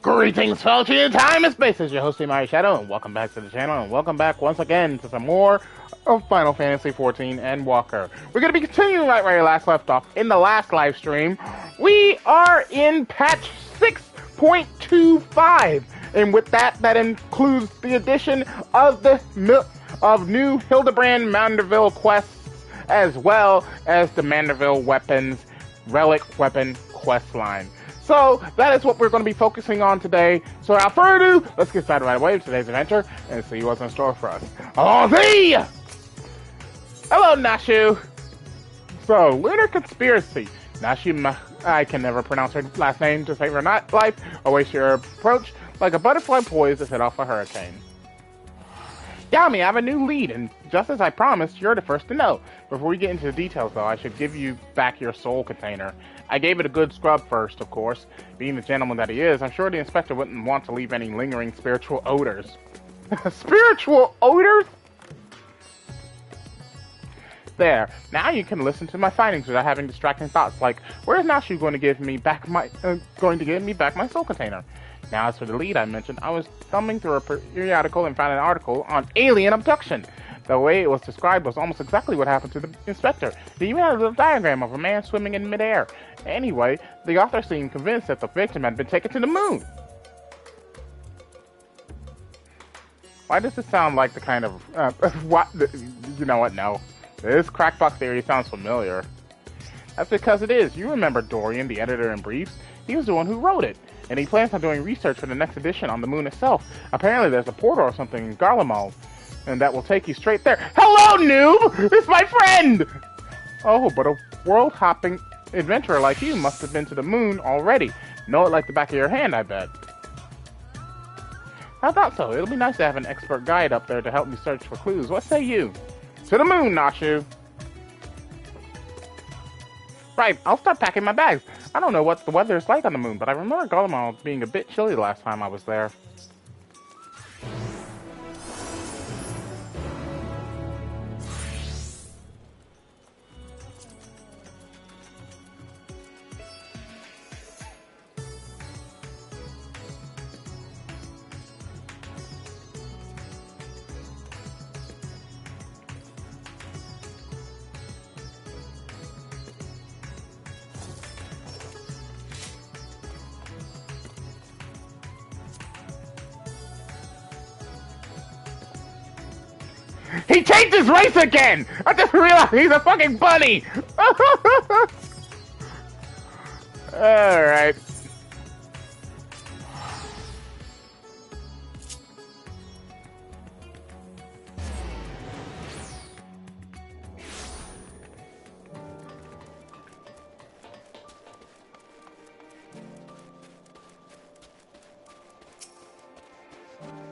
Greetings, fellow in time and space. It's your host, Tomoya Shadow, and welcome back to the channel, and welcome back once again to some more of Final Fantasy XIV Endwalker. We're going to be continuing right where we last left off in the last live stream. We are in patch 6.25, and with that, that includes the addition of the new Hildibrand Mandeville quests, as well as the Mandeville Weapons Relic Weapon quest line. So, that is what we're going to be focusing on today. So, without further ado, let's get started right away with today's adventure and see what's in store for us. Along thee! Hello, Nashu! So, Lunar Conspiracy. Nashu, I can never pronounce her last name to save her life, awaits your approach like a butterfly poised to set off a hurricane. Yami, I have a new lead, and just as I promised, you're the first to know. Before we get into the details, though, I should give you back your soul container. I gave it a good scrub first, of course. Being the gentleman that he is, I'm sure the inspector wouldn't want to leave any lingering spiritual odors. Spiritual odors? There. Now you can listen to my findings without having distracting thoughts like, where's Nashu going to give me back my soul container? Now, as for the lead I mentioned, I was thumbing through a periodical and found an article on alien abduction. The way it was described was almost exactly what happened to the inspector. They even had a little diagram of a man swimming in midair. Anyway, the author seemed convinced that the victim had been taken to the moon. Why does this sound like the kind of... you know what, no. This crackpot theory sounds familiar. That's because it is. You remember Dorian, the editor-in-brief? He was the one who wrote it. And he plans on doing research for the next edition on the moon itself. Apparently there's a portal or something in Garlemald, and that will take you straight there. Hello, noob! It's my friend! Oh, but a world-hopping adventurer like you must have been to the moon already. Know it like the back of your hand, I bet. I thought so. It'll be nice to have an expert guide up there to help me search for clues. What say you? To the moon, Nashu! Right, I'll start packing my bags. I don't know what the weather is like on the moon, but I remember Garlemald being a bit chilly the last time I was there. He changed his race again! I just realized he's a fucking bunny! Alright.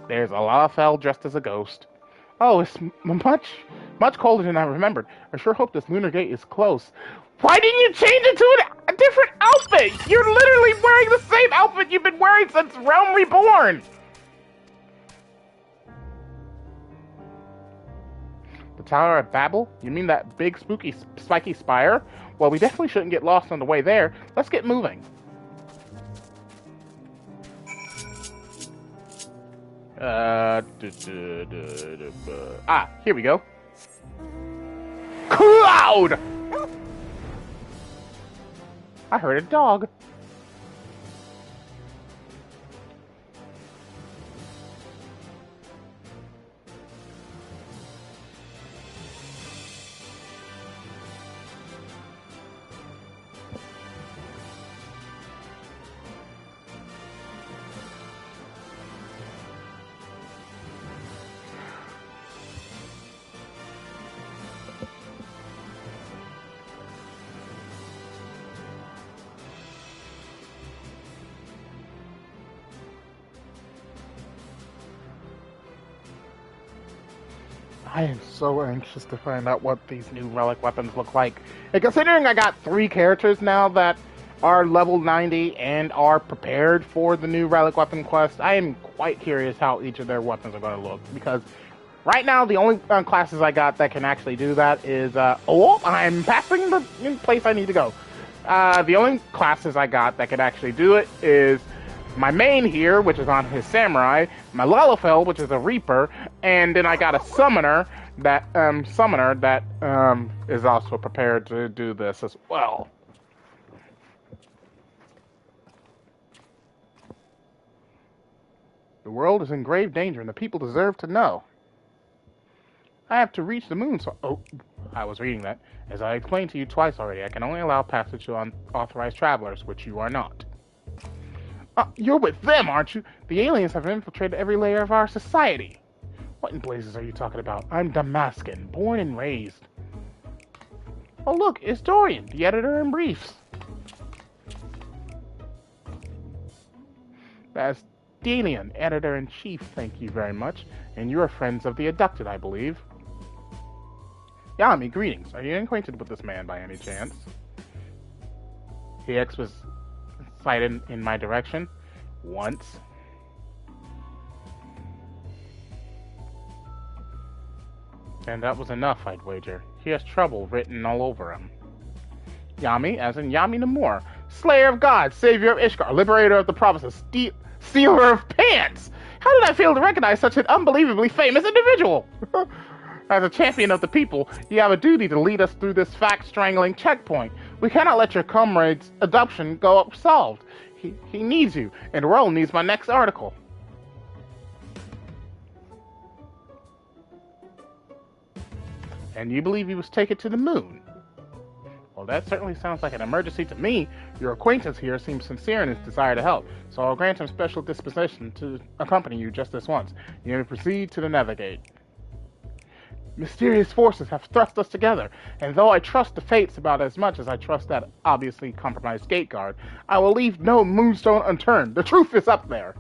There's a lot of fell dressed as a ghost. Oh, it's much colder than I remembered. I sure hope this lunar gate is close. Why didn't you change it to a different outfit? You're literally wearing the same outfit you've been wearing since Realm Reborn! The Tower of Babel? You mean that big, spooky, spiky spire? Well, we definitely shouldn't get lost on the way there. Let's get moving. Here we go. Cloud! I heard a dog. I am so anxious to find out what these new relic weapons look like. And considering I got 3 characters now that are level 90 and are prepared for the new relic weapon quest, I am quite curious how each of their weapons are going to look. Because right now, the only classes I got that can actually do that is... I'm passing the place I need to go. The only classes I got that can actually do it is my main here, which is on his samurai, my Lalafell, which is a reaper, and then I got a summoner that is also prepared to do this as well. The world is in grave danger, and the people deserve to know. I have to reach the moon, so... Oh, I was reading that. As I explained to you twice already, I can only allow passage to unauthorized travelers, which you are not. You're with them, aren't you? The aliens have infiltrated every layer of our society. What in blazes are you talking about? I'm Damascan, born and raised. Oh, look, it's Dorian, the editor-in-briefs. That's Delian, editor-in-chief, thank you very much. And you're friends of the abducted, I believe. Yami, greetings. Are you acquainted with this man by any chance? EX was sighted in my direction once. And that was enough, I'd wager. He has trouble written all over him. Yami, as in Yami Namor, Slayer of gods, savior of Ishkar, liberator of the provinces, stealer of pants! How did I fail to recognize such an unbelievably famous individual? As a champion of the people, you have a duty to lead us through this fact-strangling checkpoint. We cannot let your comrade's adoption go unsolved. He needs you, and the world needs my next article. And you believe he was taken to the moon? Well, that certainly sounds like an emergency to me. Your acquaintance here seems sincere in his desire to help, so I'll grant him special disposition to accompany you just this once. You may proceed to the navigate. Mysterious forces have thrust us together, and though I trust the fates about as much as I trust that obviously compromised gate guard, I will leave no moonstone unturned. The truth is up there.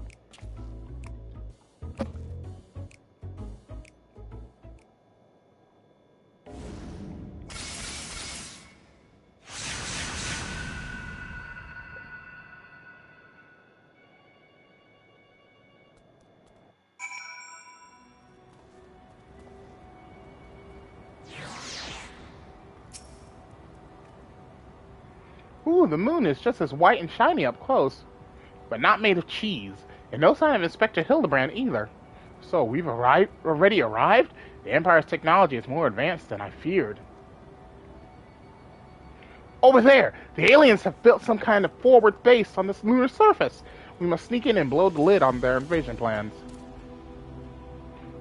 Ooh, the moon is just as white and shiny up close, but not made of cheese, and no sign of Inspector Hildibrand either. So we've already arrived? The Empire's technology is more advanced than I feared. Over there! The aliens have built some kind of forward base on this lunar surface. We must sneak in and blow the lid on their invasion plans.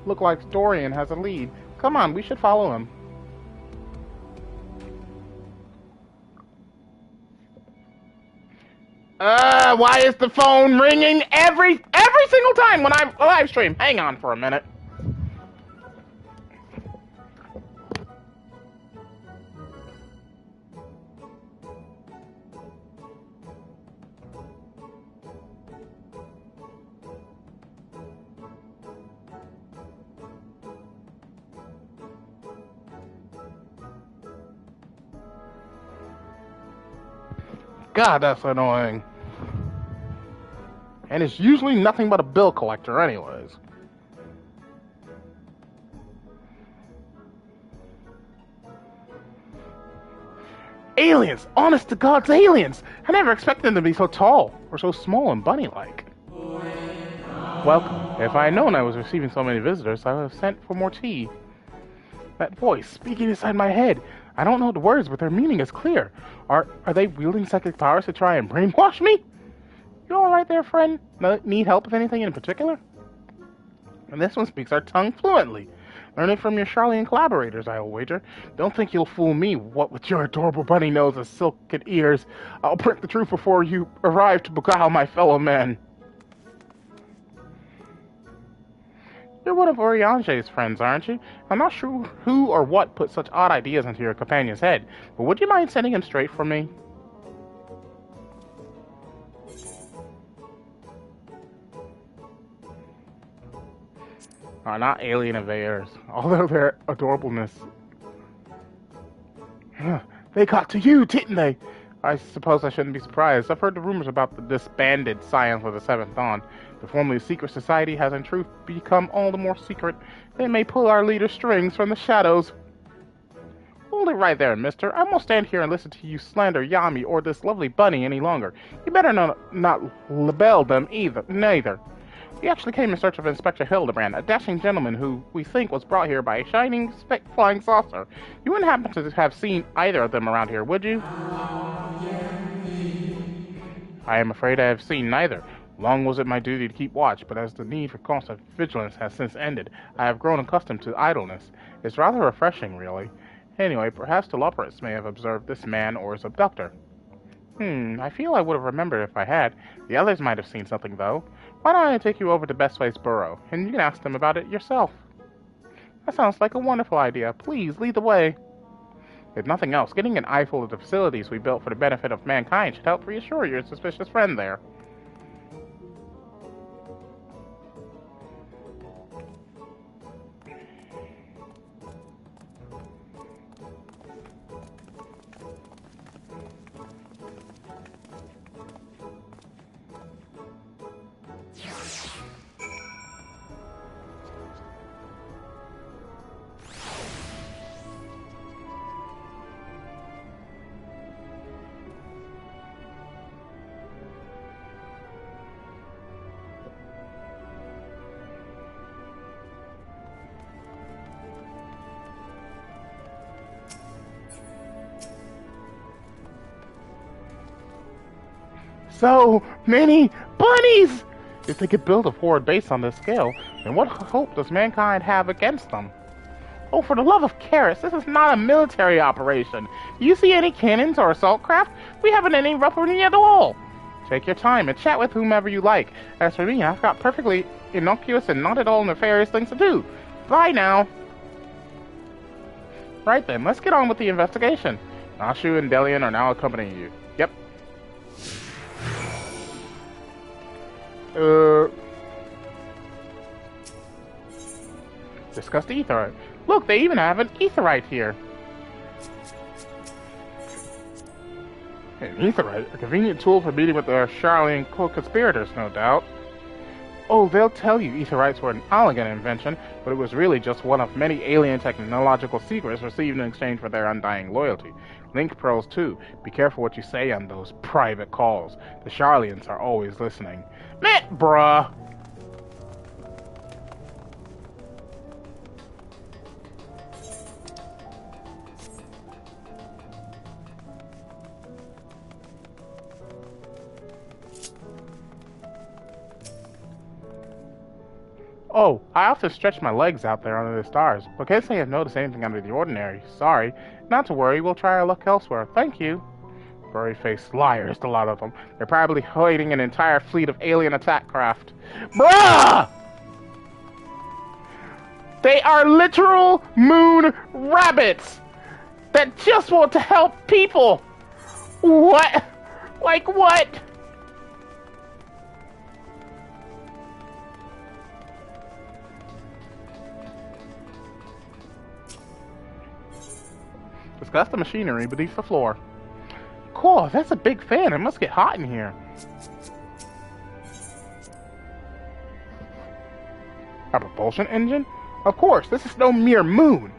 Look like Dorian has a lead. Come on, we should follow him. Why is the phone ringing every single time when I live stream? Hang on for a minute. God, that's annoying. And it's usually nothing but a bill collector anyways. Aliens! Honest to God's aliens! I never expected them to be so tall, or so small and bunny-like. Welcome. If I had known I was receiving so many visitors, I would have sent for more tea. That voice, speaking inside my head. I don't know the words, but their meaning is clear. Are they wielding psychic powers to try and brainwash me? You alright there, friend? Need help with anything in particular? And this one speaks our tongue fluently. Learn it from your Charlian collaborators, I will wager. Don't think you'll fool me, what with your adorable bunny nose and silken ears. I'll print the truth before you arrive to beguile my fellow men. You're one of Oriange's friends, aren't you? I'm not sure who or what put such odd ideas into your companion's head, but would you mind sending him straight for me? Are not alien invaders, although their adorableness. They got to you, didn't they? I suppose I shouldn't be surprised. I've heard the rumors about the disbanded Scions of the Seventh Dawn. The formerly secret society has in truth become all the more secret. They may pull our leader's strings from the shadows. Hold it right there, mister. I won't stand here and listen to you slander Yami or this lovely bunny any longer. You better not label them neither. We actually came in search of Inspector Hildibrand, a dashing gentleman who we think was brought here by a shining flying saucer. You wouldn't happen to have seen either of them around here, would you? I am afraid I have seen neither. Long was it my duty to keep watch, but as the need for constant vigilance has since ended, I have grown accustomed to idleness. It's rather refreshing, really. Anyway, perhaps the Loporits may have observed this man or his abductor. I feel I would have remembered if I had. The others might have seen something, though. Why don't I take you over to Bestway's burrow, and you can ask them about it yourself? That sounds like a wonderful idea. Please, lead the way. If nothing else, getting an eyeful of the facilities we built for the benefit of mankind should help reassure your suspicious friend there. So many bunnies! If they could build a forward base on this scale, then what hope does mankind have against them? Oh, for the love of carrots, this is not a military operation. Do you see any cannons or assault craft? We haven't any weaponry at all. Take your time and chat with whomever you like. As for me, I've got perfectly innocuous and not at all nefarious things to do. Bye now. Right then, let's get on with the investigation. Nashu and Delian are now accompanying you. Yep. Discuss the etherite. Look, they even have an etherite here. An etherite? A convenient tool for meeting with the Charlian co-conspirators, no doubt. Oh, they'll tell you Etherites were an elegant invention, but it was really just one of many alien technological secrets received in exchange for their undying loyalty. Link pearls, too. Be careful what you say on those private calls. The Charlians are always listening. Meh, bruh! Oh, I often stretch my legs out there under the stars, but can't say I've noticed anything out of the ordinary. Sorry. Not to worry, we'll try our luck elsewhere. Thank you. Furry-faced liars, a lot of them. They're probably hiding an entire fleet of alien attack craft. Bruh! They are literal moon rabbits that just want to help people. What? Like what? Discuss the machinery beneath the floor. Cool, that's a big fan. It must get hot in here. A propulsion engine? Of course, this is no mere moon.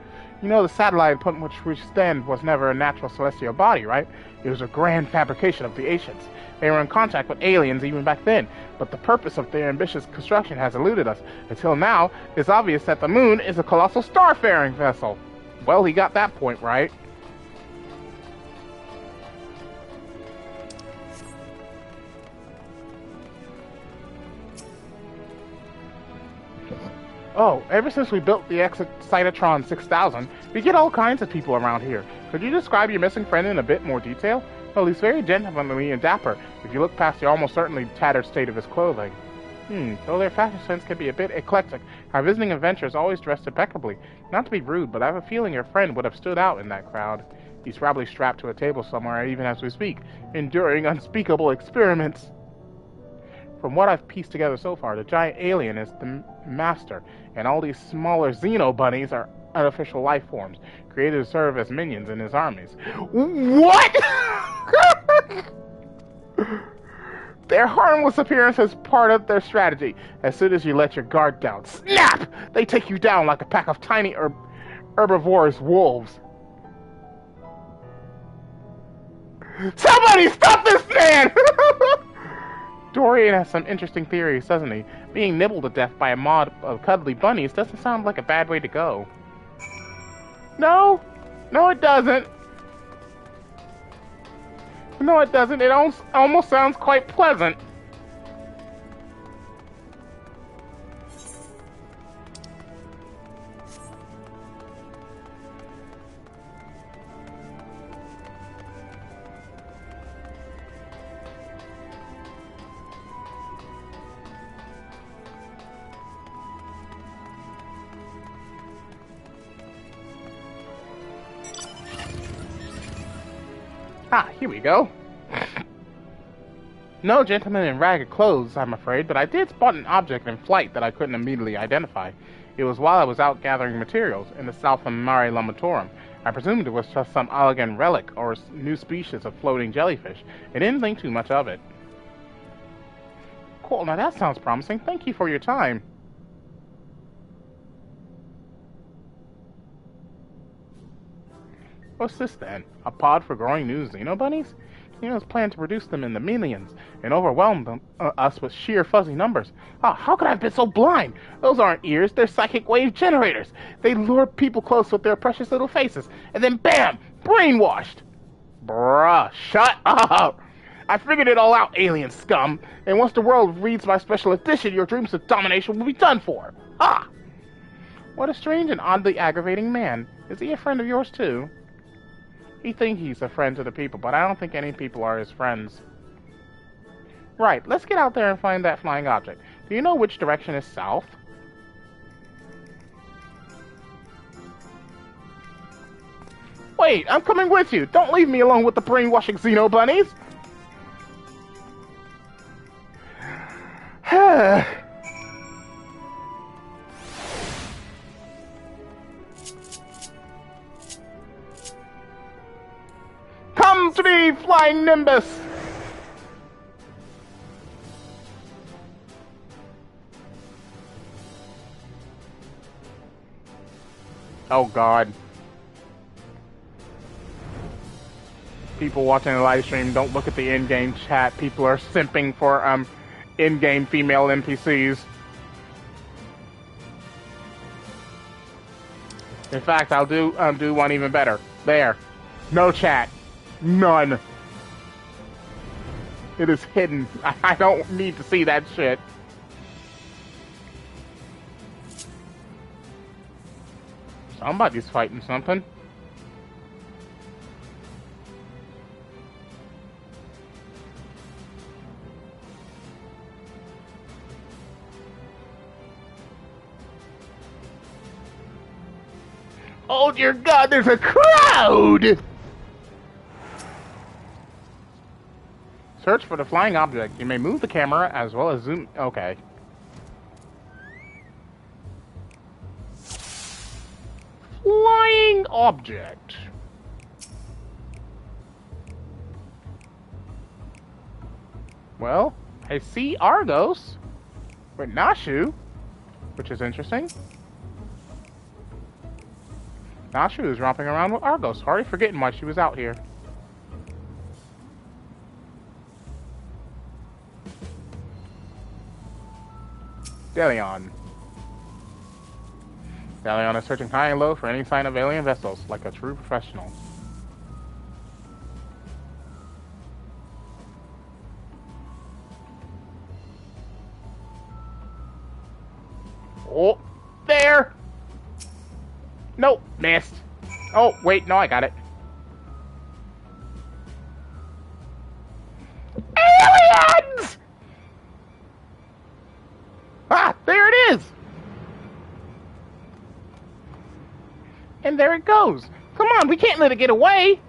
You know the satellite upon which we stand was never a natural celestial body, right? It was a grand fabrication of the ancients. They were in contact with aliens even back then, but the purpose of their ambitious construction has eluded us. Until now, it's obvious that the moon is a colossal starfaring vessel. Well, he got that point right. Oh, ever since we built the Excitotron 6000, we get all kinds of people around here. Could you describe your missing friend in a bit more detail? Well, he's very gentlemanly and dapper, if you look past the almost certainly tattered state of his clothing. Though their fashion sense can be a bit eclectic, our visiting adventure is always dressed impeccably. Not to be rude, but I have a feeling your friend would have stood out in that crowd. He's probably strapped to a table somewhere, even as we speak, enduring unspeakable experiments. From what I've pieced together so far, the giant alien is the master, and all these smaller Xeno bunnies are unofficial life forms, created to serve as minions in his armies. What?! Their harmless appearance is part of their strategy. As soon as you let your guard down, snap! They take you down like a pack of tiny herbivorous wolves. Somebody stop this man! Dorian has some interesting theories, doesn't he? Being nibbled to death by a mob of cuddly bunnies doesn't sound like a bad way to go. No, no it doesn't. No it doesn't. It almost sounds quite pleasant. Ah, here we go. No gentleman in ragged clothes, I'm afraid, but I did spot an object in flight that I couldn't immediately identify. It was while I was out gathering materials in the south of Mare Lamatorum. I presumed it was just some elegant relic or new species of floating jellyfish. I didn't think too much of it. Cool, now that sounds promising. Thank you for your time. What's this then? A pod for growing new xenobunnies? Xenos plan to produce them in the millions and overwhelm us with sheer fuzzy numbers. Oh, how could I have been so blind? Those aren't ears, they're psychic wave generators. They lure people close with their precious little faces, and then bam! Brainwashed! Bruh, shut up! I figured it all out, alien scum, and once the world reads my special edition, your dreams of domination will be done for. Ah! What a strange and oddly aggravating man. Is he a friend of yours too? He thinks he's a friend to the people, but I don't think any people are his friends. Right, let's get out there and find that flying object. Do you know which direction is south? Wait, I'm coming with you! Don't leave me alone with the brainwashing xenobunnies! Come to me, flying Nimbus! Oh god. People watching the live stream, don't look at the in-game chat. People are simping for in-game female NPCs. In fact, I'll do one even better. There. No chat. None. It is hidden. I don't need to see that shit. Somebody's fighting something. Oh dear God, there's a crowd! Search for the flying object. You may move the camera as well as zoom. Okay. Flying object. Well, I see Argos with Nashu, which is interesting. Nashu is romping around with Argos, already forgetting why she was out here. Delion. Delion is searching high and low for any sign of alien vessels, like a true professional. Oh, there! Nope, missed. Oh, wait, no, I got it. Aliens! Ah, there it is! And there it goes. Come on, we can't let it get away.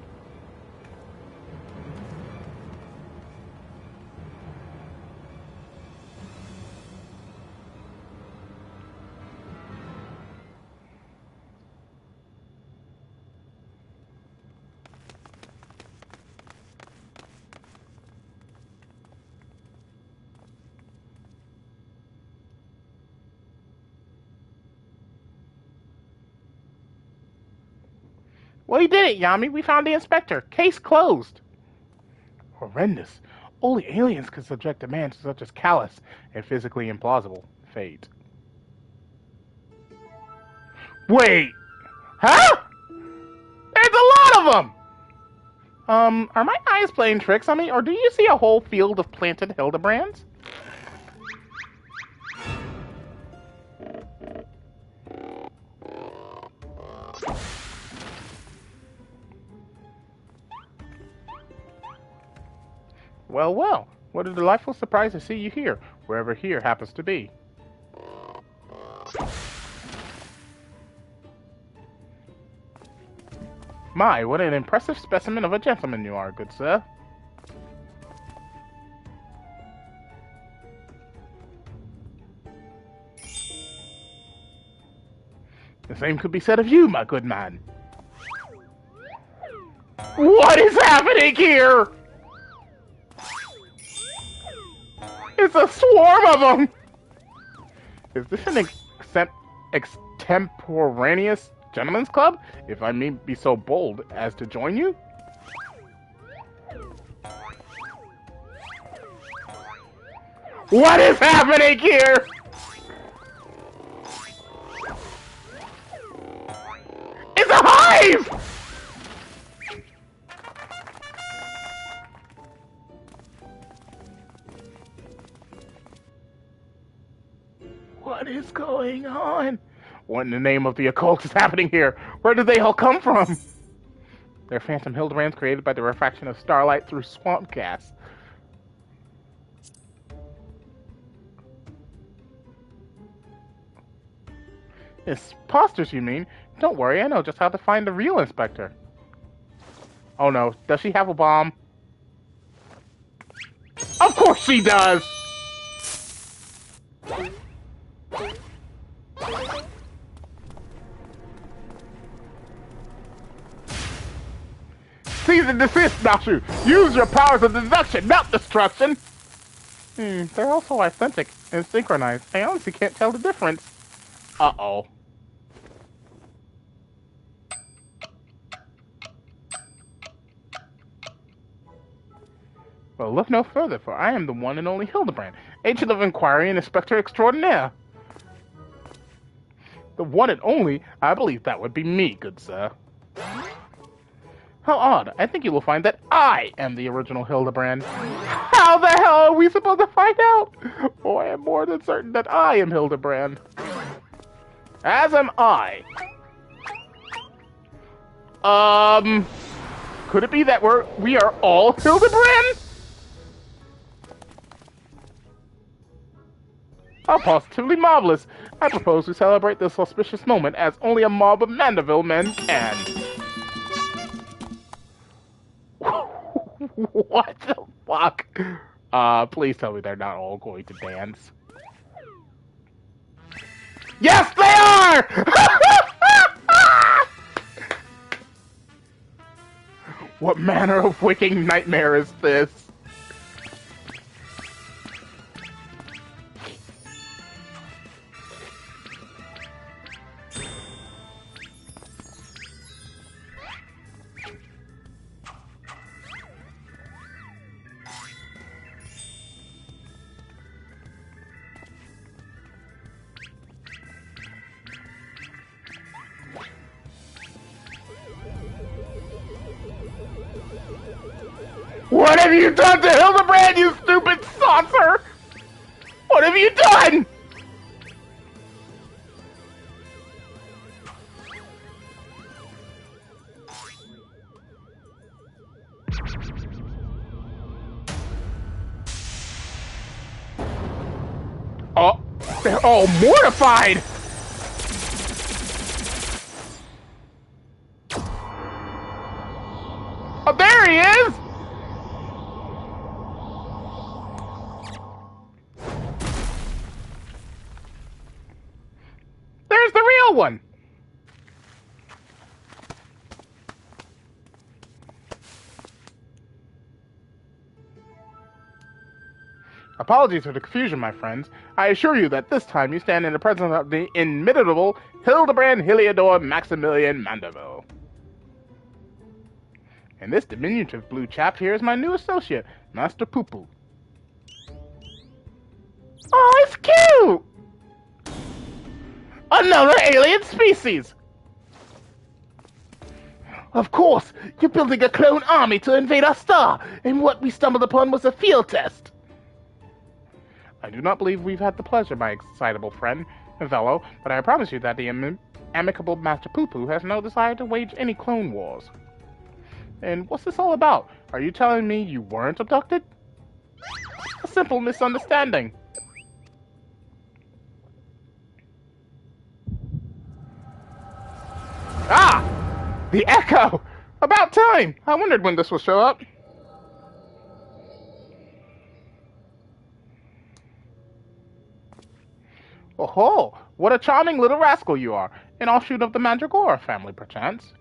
Well, you did it, Yami. We found the inspector. Case closed. Horrendous. Only aliens could subject a man to such a callous and physically implausible fate. Wait! Huh? There's a lot of them! Are my eyes playing tricks on me, or do you see a whole field of planted Hildibrands? Well, well, what a delightful surprise to see you here, wherever here happens to be. My, what an impressive specimen of a gentleman you are, good sir. The same could be said of you, my good man. What is happening here? It's a swarm of them! Is this an extemporaneous gentleman's club, if I may be so bold as to join you? What is happening here? It's a hive! What is going on? What in the name of the occult is happening here? Where did they all come from? They're phantom Hildibrands created by the refraction of starlight through swamp gas. Imposters, you mean? Don't worry, I know just how to find the real inspector. Oh no, does she have a bomb? Of course she does! Cease and desist, Nashu! Use your powers of deduction, not destruction! They're also authentic and synchronized. I honestly can't tell the difference. Uh-oh. Well, look no further, for I am the one and only Hildibrand, agent of inquiry and inspector extraordinaire. The one and only? I believe that would be me, good sir. How odd. I think you will find that I am the original Hildibrand. How the hell are we supposed to find out? Oh, I am more than certain that I am Hildibrand. As am I. Could it be that we are all Hildibrand? How positively marvelous. I propose we celebrate this auspicious moment as only a mob of Mandeville men can. What the fuck? Please tell me they're not all going to dance. Yes, they are! What manner of waking nightmare is this? What have you done to Hildibrand, you stupid saucer? What have you done? Oh, they're all mortified. Oh, there he is. There's the real one. Apologies for the confusion, my friends. I assure you that this time you stand in the presence of the inimitable Hildibrand Heliodor Maximilian Mandeville. And this diminutive blue chap here is my new associate, Master Poo-Poo. Oh, it's cute! Another alien species! Of course, you're building a clone army to invade our star, and what we stumbled upon was a field test. I do not believe we've had the pleasure, my excitable friend, Novello, but I promise you that the amicable Master Poo-Poo has no desire to wage any clone wars. And what's this all about? Are you telling me you weren't abducted? A simple misunderstanding. Ah! The Echo! About time! I wondered when this would show up. Oh-ho! What a charming little rascal you are! An offshoot of the Mandragora family, perchance.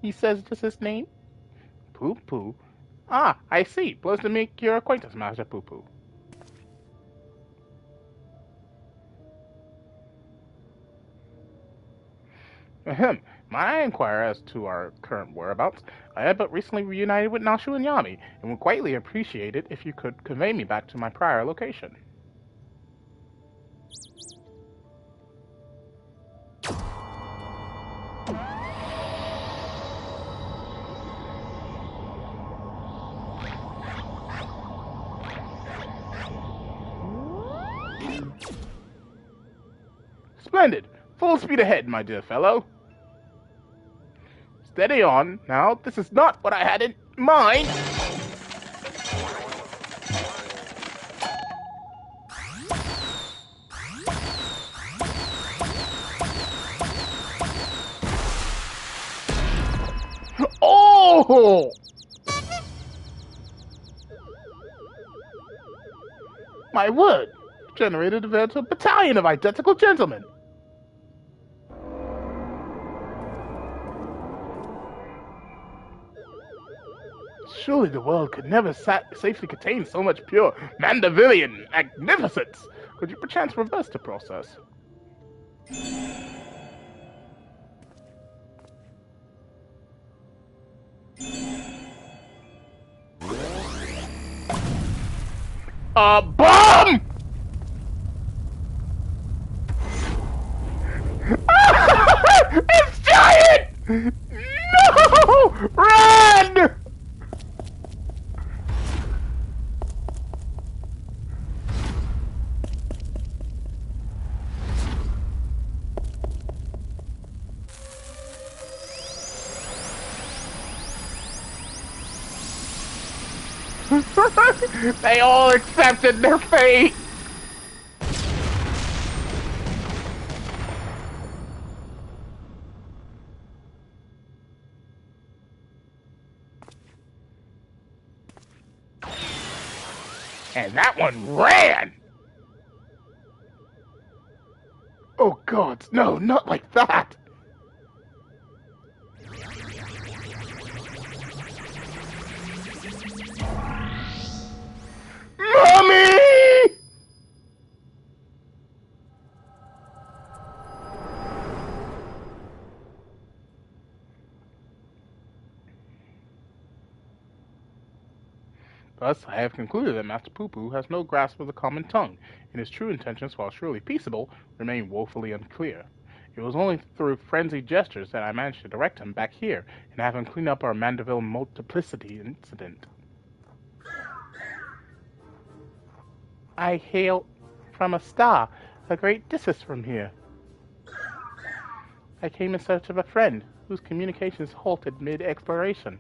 He says just his name? Poo-Poo? Ah, I see. Pleased to make your acquaintance, Master Poo-Poo. Ahem. Might I inquire as to our current whereabouts? I had but recently reunited with Nashu and Yami, and would greatly appreciate it if you could convey me back to my prior location. Splendid! Full speed ahead, my dear fellow. Steady on. Now, this is not what I had in mind. Oh! My word! Generated a veritable battalion of identical gentlemen. Surely the world could never safely contain so much pure Mandevillian magnificence. Could you perchance reverse the process? A bomb! It's giant! No! Run! They all accepted their fate! And that one ran! Oh God, no, not like that! Mommy! Thus, I have concluded that Master Poo-Poo has no grasp of the common tongue, and his true intentions, while surely peaceable, remain woefully unclear. It was only through frenzied gestures that I managed to direct him back here and have him clean up our Mandeville multiplicity incident. I hail from a star, a great distance from here. I came in search of a friend, whose communications halted mid-exploration.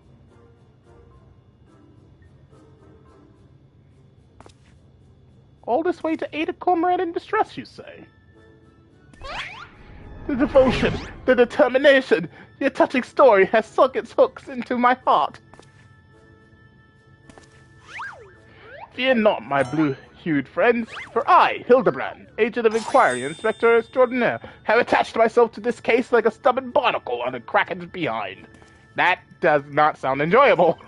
All this way to aid a comrade in distress, you say? The devotion, the determination, your touching story has sunk its hooks into my heart. Fear not, my blue-hued friends, for I, Hildibrand, agent of inquiry, inspector extraordinaire, have attached myself to this case like a stubborn barnacle on a kraken's behind. That does not sound enjoyable.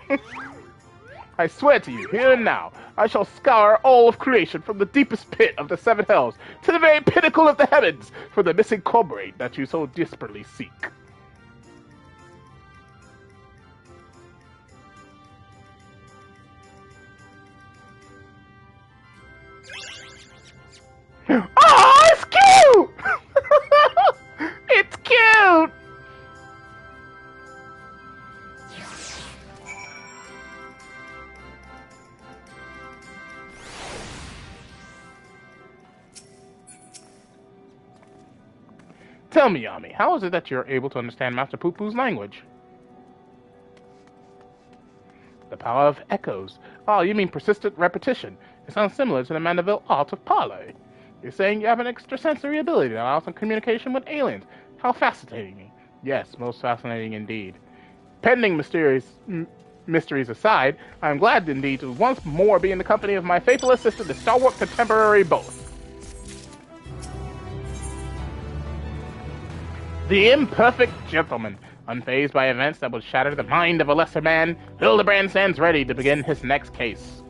I swear to you, here and now, I shall scour all of creation from the deepest pit of the seven hells to the very pinnacle of the heavens for the missing comrade that you so desperately seek. Tell me, Yami, how is it that you're able to understand Master Poo-Poo's language? The power of echoes. Oh, you mean persistent repetition. It sounds similar to the Mandeville art of parley. You're saying you have an extrasensory ability that allows some communication with aliens. How fascinating. Yes, most fascinating indeed. Pending mysteries aside, I am glad indeed to once more be in the company of my faithful assistant, the stalwart contemporary Bout. The imperfect gentleman. Unfazed by events that would shatter the mind of a lesser man, Hildibrand stands ready to begin his next case.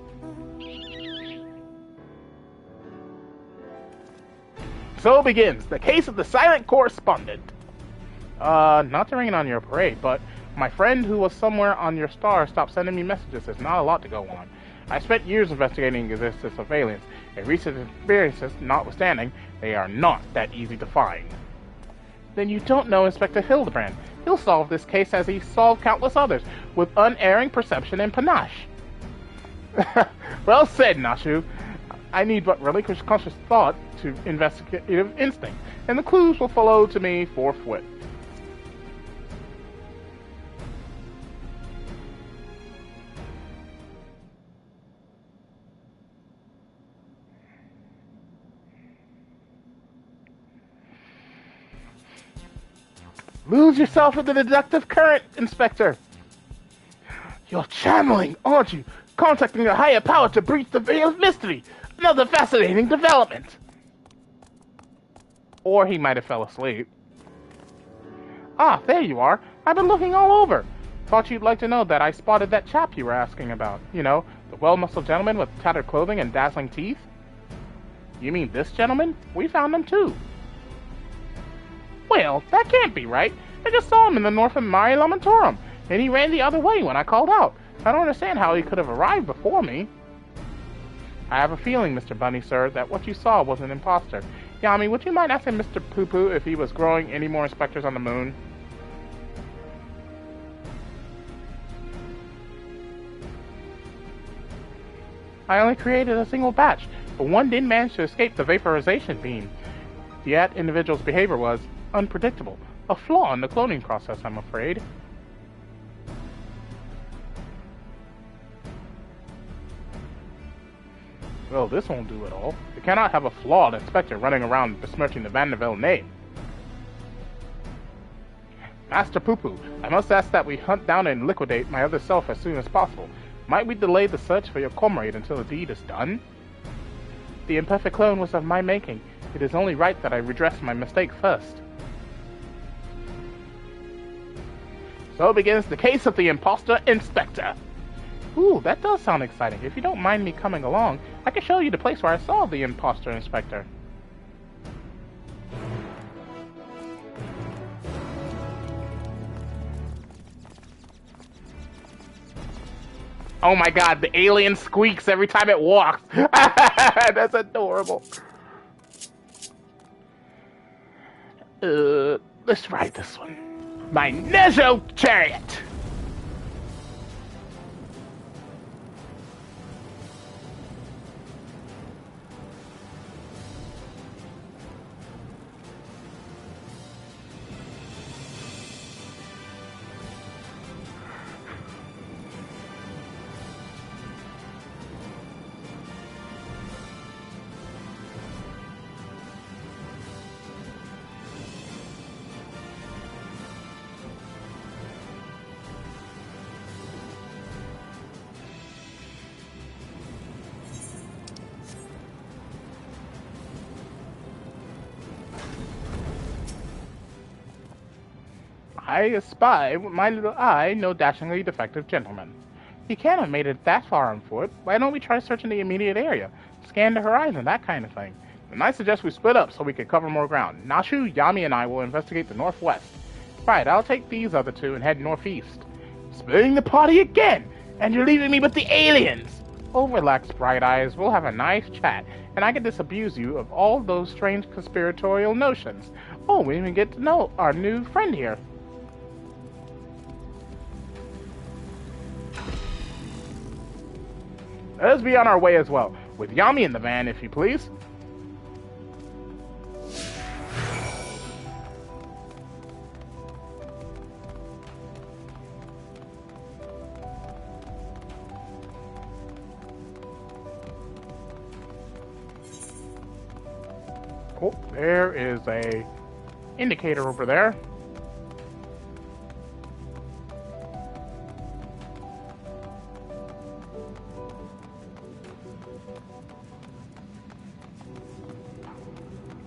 So begins the case of the silent correspondent. Not to rain on your parade, but my friend who was somewhere on your star stopped sending me messages. There's not a lot to go on. I spent years investigating the existence of aliens, and recent experiences notwithstanding, they are not that easy to find. Then you don't know Inspector Hildibrand. He'll solve this case as he solved countless others, with unerring perception and panache. Well said, Nashu. I need but relinquish conscious thought to investigative instinct, and the clues will follow to me forthwith. Lose yourself in the deductive current, Inspector. You're channeling, aren't you? Contacting a higher power to breach the veil of mystery. Another fascinating development. Or he might have fell asleep. Ah, there you are. I've been looking all over. Thought you'd like to know that I spotted that chap you were asking about. You know, the well-muscled gentleman with tattered clothing and dazzling teeth. You mean this gentleman? We found him too. Well, that can't be right. I just saw him in the north of Mare Lamentorum, and he ran the other way when I called out. I don't understand how he could have arrived before me. I have a feeling, Mr. Bunny, sir, that what you saw was an imposter. Yami, would you mind asking Mr. Poo-Poo if he was growing any more inspectors on the moon? I only created a single batch, but one didn't manage to escape the vaporization beam. That individual's behavior was unpredictable. A flaw in the cloning process, I'm afraid. Well, this won't do at all. You cannot have a flawed inspector running around besmirching the Manderville name. Master Poo-Poo, I must ask that we hunt down and liquidate my other self as soon as possible. Might we delay the search for your comrade until the deed is done? The imperfect clone was of my making. It is only right that I redress my mistake first. So begins the case of the imposter inspector. Ooh, that does sound exciting. If you don't mind me coming along, I can show you the place where I saw the imposter inspector. Oh my god, the alien squeaks every time it walks. That's adorable. Let's ride this one. My Nezo chariot! I espy with my little eye no dashingly defective gentleman. He can't have made it that far on foot. Why don't we try searching the immediate area? Scan the horizon, that kind of thing. And I suggest we split up so we can cover more ground. Nashu, Yami, and I will investigate the northwest. Right, I'll take these other two and head northeast. Splitting the party again! And you're leaving me with the aliens! Oh, relax, Bright Eyes. We'll have a nice chat, and I can disabuse you of all those strange conspiratorial notions. Oh, we even get to know our new friend here. Let us be on our way as well, with Yami in the van, if you please. Oh, there is a indicator over there.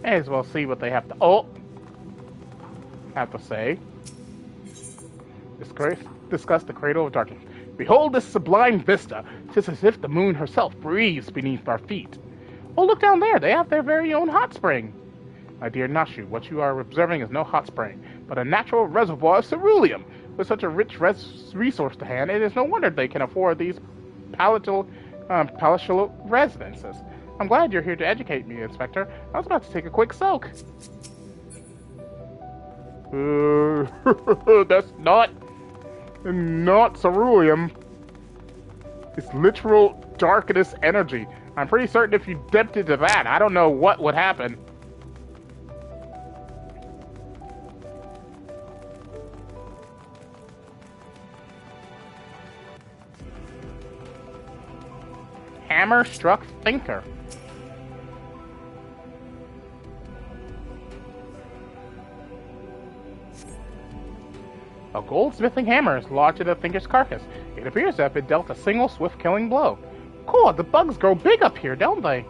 May as well see what they have to say. Discuss the Cradle of Darkness. Behold this sublime vista. 'Tis as if the moon herself breathes beneath our feet. Oh, look down there. They have their very own hot spring. My dear Nashu, what you are observing is no hot spring, but a natural reservoir of ceruleum. With such a rich resource to hand, it is no wonder they can afford these palatial residences. I'm glad you're here to educate me, Inspector. I was about to take a quick soak. That's not ceruleum. It's literal darkness energy. I'm pretty certain if you dipped into that, I don't know what would happen. Hammer-struck thinker. A goldsmithing hammer is lodged in the thinker's carcass. It appears to have been dealt a single swift killing blow. God, the bugs grow big up here, don't they?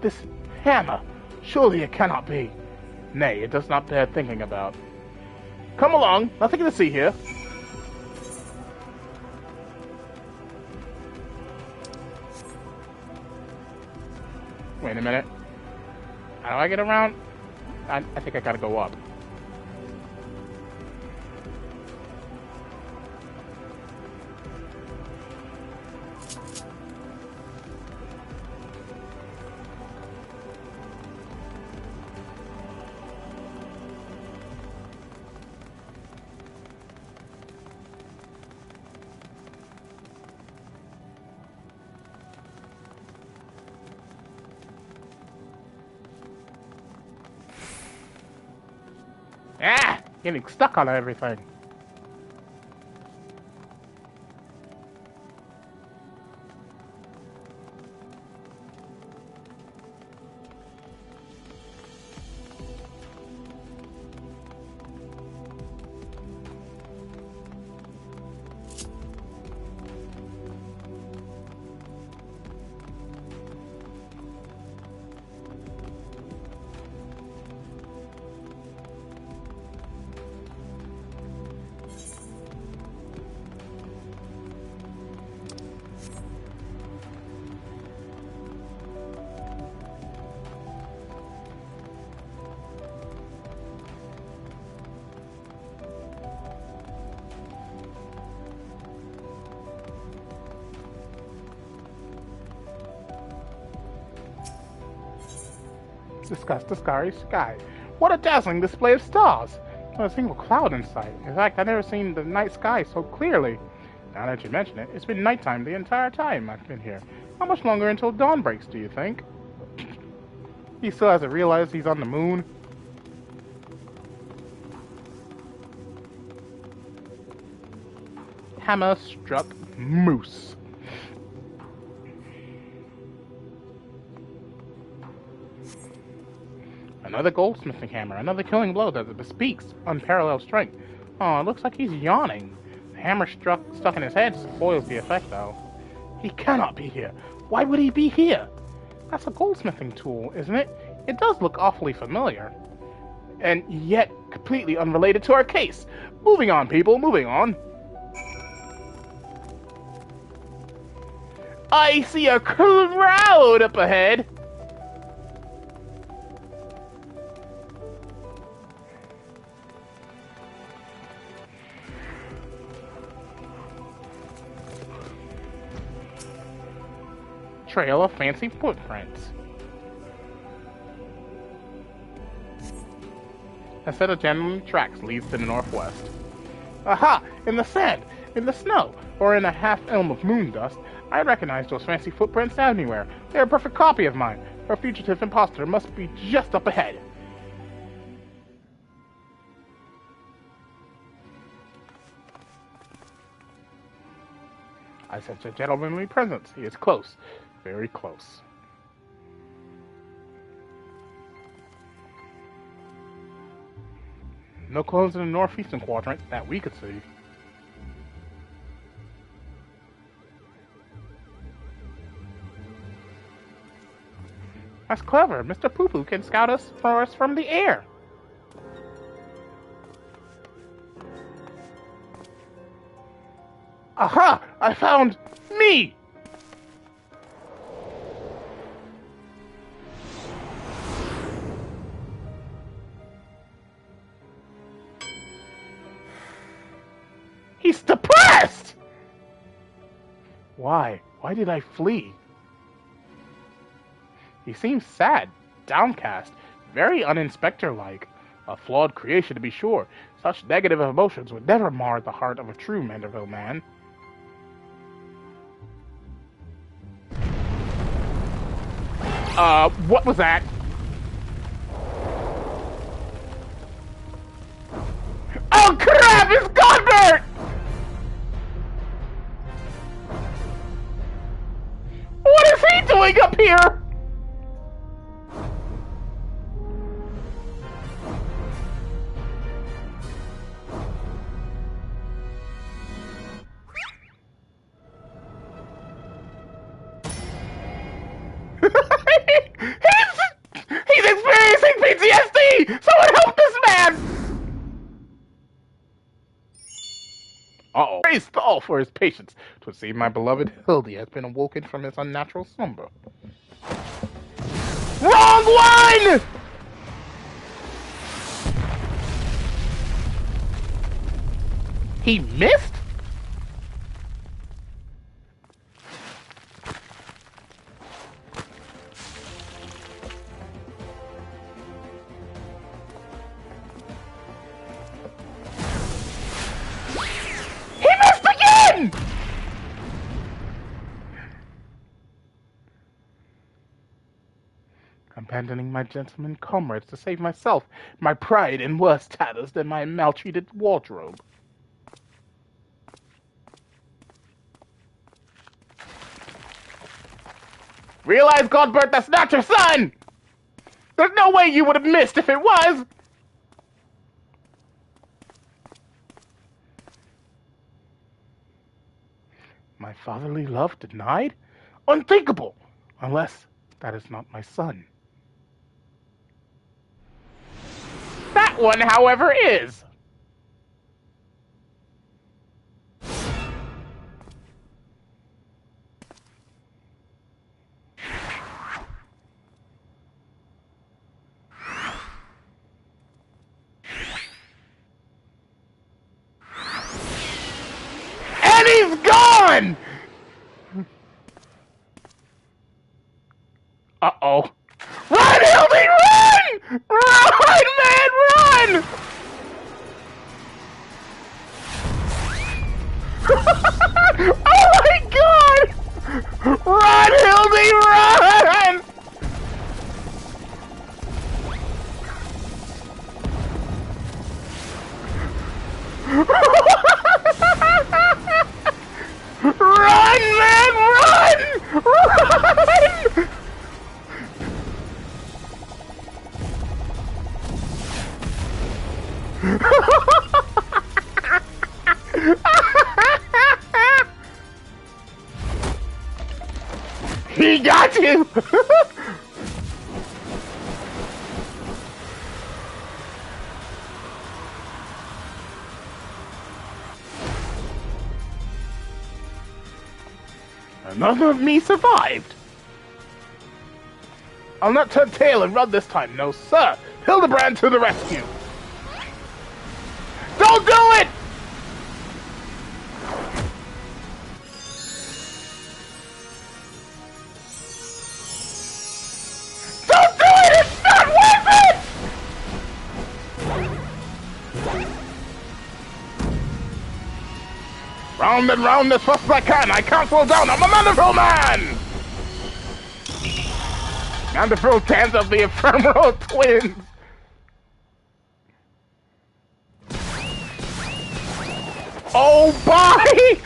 This hammer, surely it cannot be. Nay, it does not bear thinking about. Come along, nothing to see here. Wait a minute. How do I get around? I think I gotta go up. Ah! Getting stuck on everything. Discuss the starry sky. What a dazzling display of stars! Not a single cloud in sight. In fact, I've never seen the night sky so clearly. Now that you mention it, it's been nighttime the entire time I've been here. How much longer until dawn breaks, do you think? He still hasn't realized he's on the moon. Hammer struck moose. Another goldsmithing hammer, another killing blow that bespeaks unparalleled strength. Oh, it looks like he's yawning. The hammer stuck in his head spoils the effect, though. He cannot be here. Why would he be here? That's a goldsmithing tool, isn't it? It does look awfully familiar. And yet completely unrelated to our case. Moving on, people, moving on. I see a crowd up ahead. Trail of fancy footprints. A set of gentleman tracks leads to the northwest. Aha! In the sand, in the snow, or in a half-elm of moon dust, I recognize those fancy footprints anywhere. They're a perfect copy of mine. Our fugitive imposter must be just up ahead. I sense a gentlemanly presence. He is close. Very close. No clones in the northeastern quadrant that we could see. That's clever. Mr. Poo-Poo can scout us for us from the air. Aha! I found me! He's depressed! Why? Why did I flee? He seems sad, downcast, very un-inspector-like. A flawed creation, to be sure. Such negative emotions would never mar the heart of a true Mandeville man. What was that? Oh crap, it's Godbert! What is he doing up here? He's experiencing PTSD! Someone help this man! Uh-oh. Praise all for his patience. 'Twould seem my beloved Hildy has been awoken from his unnatural slumber. Wrong one! He missed? Abandoning my gentlemen comrades to save myself, my pride in worse tatters than my maltreated wardrobe. Realize, Godbert, that's not your son! There's no way you would have missed if it was! My fatherly love denied? Unthinkable! Unless that is not my son. That one, however, is. And he's gone! Uh-oh. Run, Hildy, run! Run, man, run! Oh my god! Run, Hildy, run! Run, man, run! Run! He got you! None of me survived. I'll not turn tail and run this time, no sir. Hildibrand to the rescue. Don't do it! Don't do it! It's not worth it! Round and round as fast as I can. I can't slow down. I'm a Mandeville man! Mandeville stands of the ephemeral twins. Oh, bye!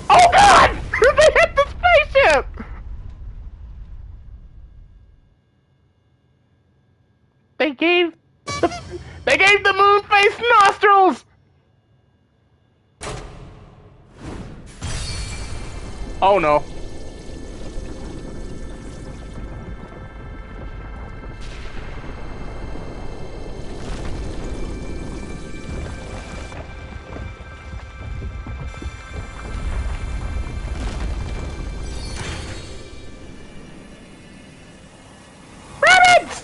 Oh, God! They hit the spaceship! They gave the moon face nostrils! Oh no. Rabbits!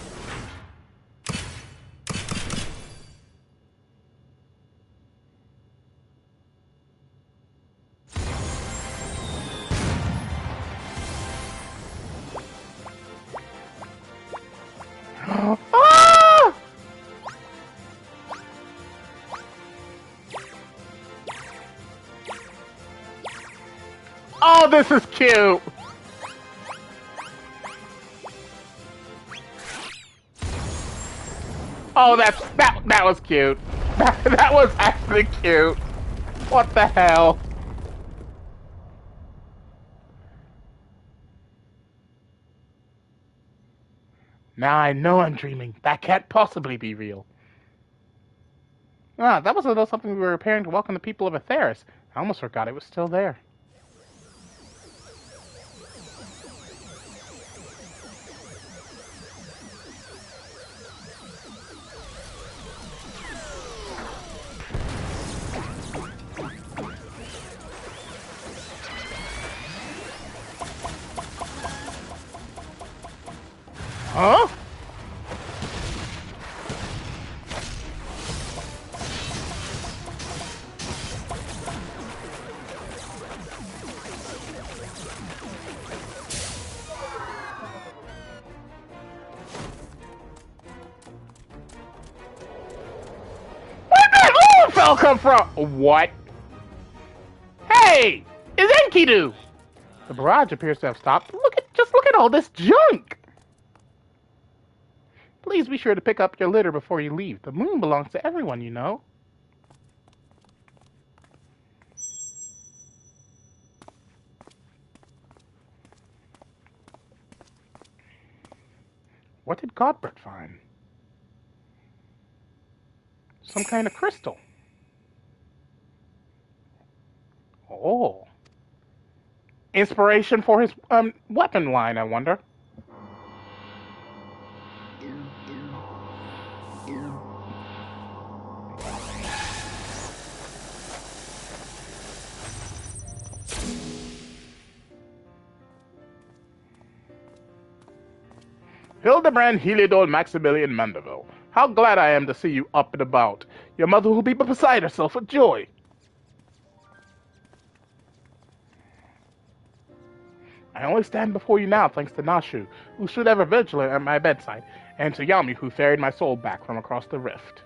Ah! Oh, this is cute. Oh, that was cute. That was actually cute. What the hell? Now I know I'm dreaming. That can't possibly be real. Ah, that was a little something we were repairing to welcome the people of Atheris. I almost forgot it was still there. Huh? Where'd that little fella come from? What? Hey! Is Enkidu? The barrage appears to have stopped. Just look at all this junk! Please be sure to pick up your litter before you leave. The moon belongs to everyone, you know. What did Godbert find? Some kind of crystal. Oh. Inspiration for his weapon line, I wonder. Hildibrand Heliodor Maximilian Mandeville. How glad I am to see you up and about. Your mother will be beside herself with joy. I only stand before you now thanks to Nashu, who stood ever vigilant at my bedside, and to Yami, who ferried my soul back from across the rift.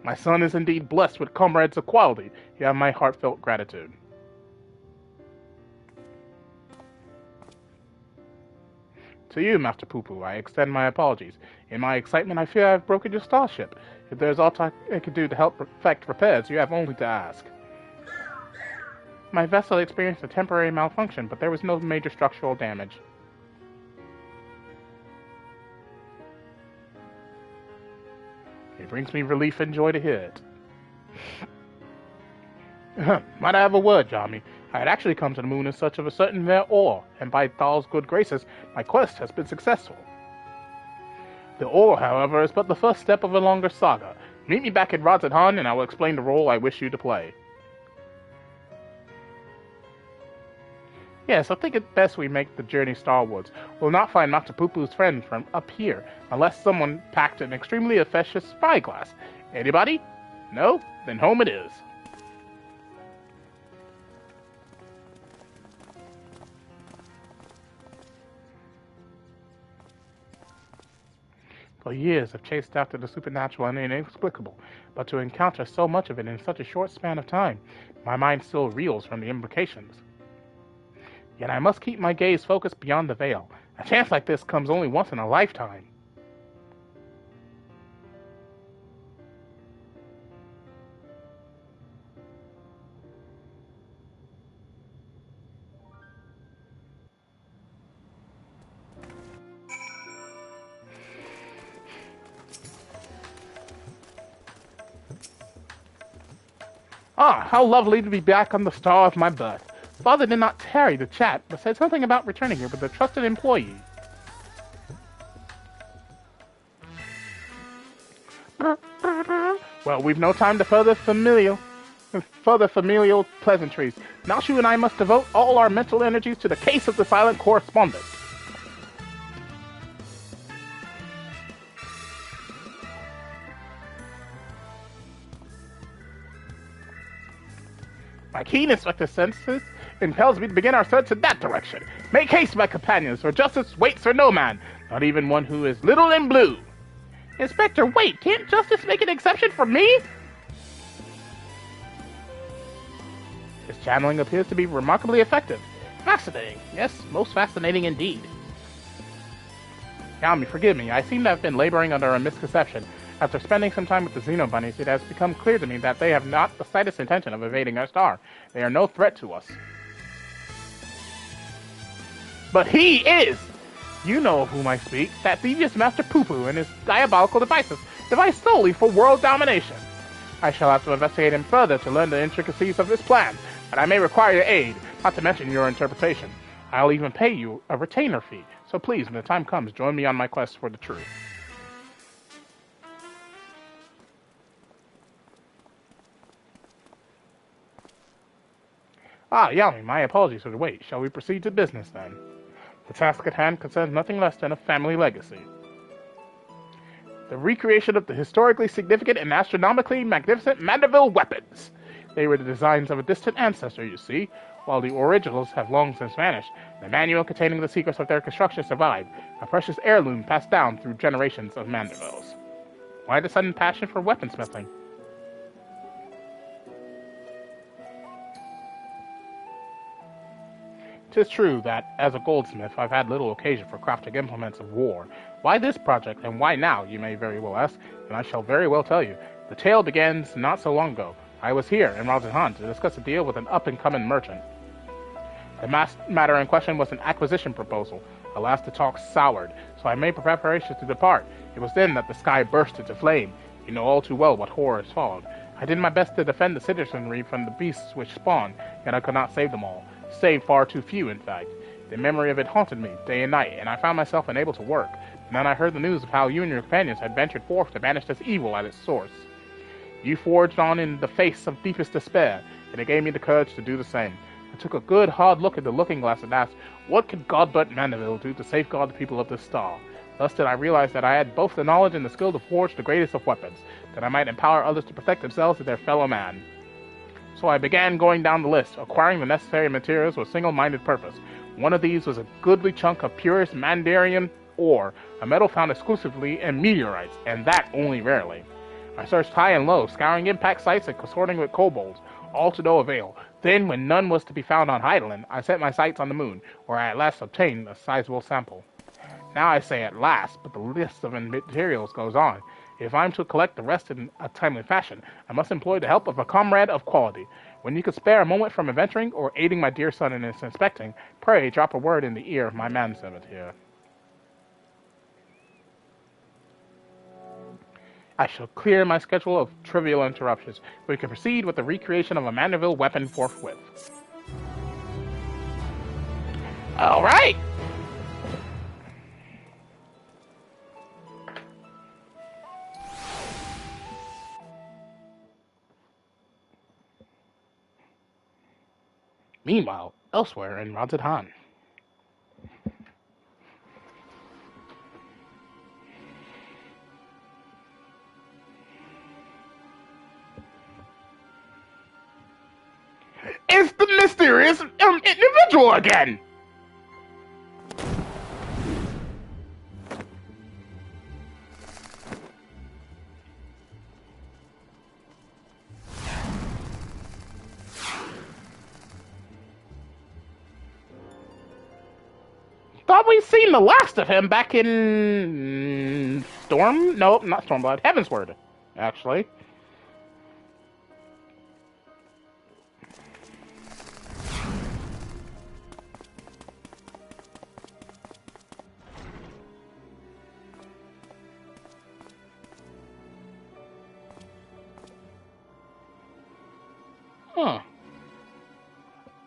My son is indeed blessed with comrades of quality. You have my heartfelt gratitude. To you, Master Poo-Poo, I extend my apologies. In my excitement, I fear I have broken your starship. If there is aught I can do to help effect repairs, you have only to ask. My vessel experienced a temporary malfunction, but there was no major structural damage. It brings me relief and joy to hear it. Might I have a word, Yami? I had actually come to the moon in search of a certain rare ore, and by Thal's good graces, my quest has been successful. The ore, however, is but the first step of a longer saga. Meet me back at Radz-at-Han, and I will explain the role I wish you to play. Yes, I think it best we make the journey starwards. We'll not find Master Poo-Poo's friend from up here, unless someone packed an extremely efficacious spyglass. Anybody? No? Then home it is. For years I've chased after the supernatural and inexplicable, but to encounter so much of it in such a short span of time, my mind still reels from the implications. Yet I must keep my gaze focused beyond the veil. A chance like this comes only once in a lifetime. Ah, how lovely to be back on the star of my birth. Father did not tarry to chat, but said something about returning here with a trusted employee. Well, we've no time to further familial pleasantries. Nashu and I must devote all our mental energies to the case of the silent correspondent. My keen inspector senses impels me to begin our search in that direction. Make haste, my companions, for justice waits for no man, not even one who is little in blue. Inspector, wait! Can't justice make an exception for me? His channeling appears to be remarkably effective. Fascinating. Yes, most fascinating indeed. Yami, forgive me. I seem to have been laboring under a misconception. After spending some time with the Xeno Bunnies, it has become clear to me that they have not the slightest intention of evading our star. They are no threat to us. But he is! You know of whom I speak, that devious Master Poo-Poo and his diabolical devices, devised solely for world domination. I shall have to investigate him further to learn the intricacies of his plan, but I may require your aid, not to mention your interpretation. I'll even pay you a retainer fee, so please, when the time comes, join me on my quest for the truth. Ah, Yami, my apologies for the wait. Shall we proceed to business, then? The task at hand concerns nothing less than a family legacy. The recreation of the historically significant and astronomically magnificent Mandeville weapons. They were the designs of a distant ancestor, you see. While the originals have long since vanished, the manual containing the secrets of their construction survived, a precious heirloom passed down through generations of Mandervilles. Why the sudden passion for weaponsmithing? 'Tis true that, as a goldsmith, I've had little occasion for crafting implements of war. Why this project, and why now, you may very well ask, and I shall very well tell you. The tale begins not so long ago. I was here, in Rajan to discuss a deal with an up-and-coming merchant. The matter in question was an acquisition proposal. Alas, the talk soured, so I made preparations to depart. It was then that the sky burst into flame. You know all too well what horrors followed. I did my best to defend the citizenry from the beasts which spawned, yet I could not save them all. Saved far too few, in fact. The memory of it haunted me, day and night, and I found myself unable to work. And then I heard the news of how you and your companions had ventured forth to banish this evil at its source. You forged on in the face of deepest despair, and it gave me the courage to do the same. I took a good, hard look at the looking-glass and asked, what could God but Mandeville do to safeguard the people of this star? Thus did I realize that I had both the knowledge and the skill to forge the greatest of weapons, that I might empower others to protect themselves and their fellow man. So I began going down the list, acquiring the necessary materials with a single-minded purpose. One of these was a goodly chunk of purest Mandarian ore, a metal found exclusively in meteorites, and that only rarely. I searched high and low, scouring impact sites and consorting with kobolds, all to no avail. Then, when none was to be found on Heidelin, I set my sights on the moon, where I at last obtained a sizable sample. Now I say at last, but the list of materials goes on. If I'm to collect the rest in a timely fashion, I must employ the help of a comrade of quality. When you could spare a moment from adventuring or aiding my dear son in his inspecting, pray drop a word in the ear of my manservant here. I shall clear my schedule of trivial interruptions. We can proceed with the recreation of a Mandeville weapon forthwith. All right! Meanwhile, elsewhere in Rajan. It's the mysterious individual again! Thought we'd seen the last of him back in Storm? No, not Stormblood. Heavensward, actually.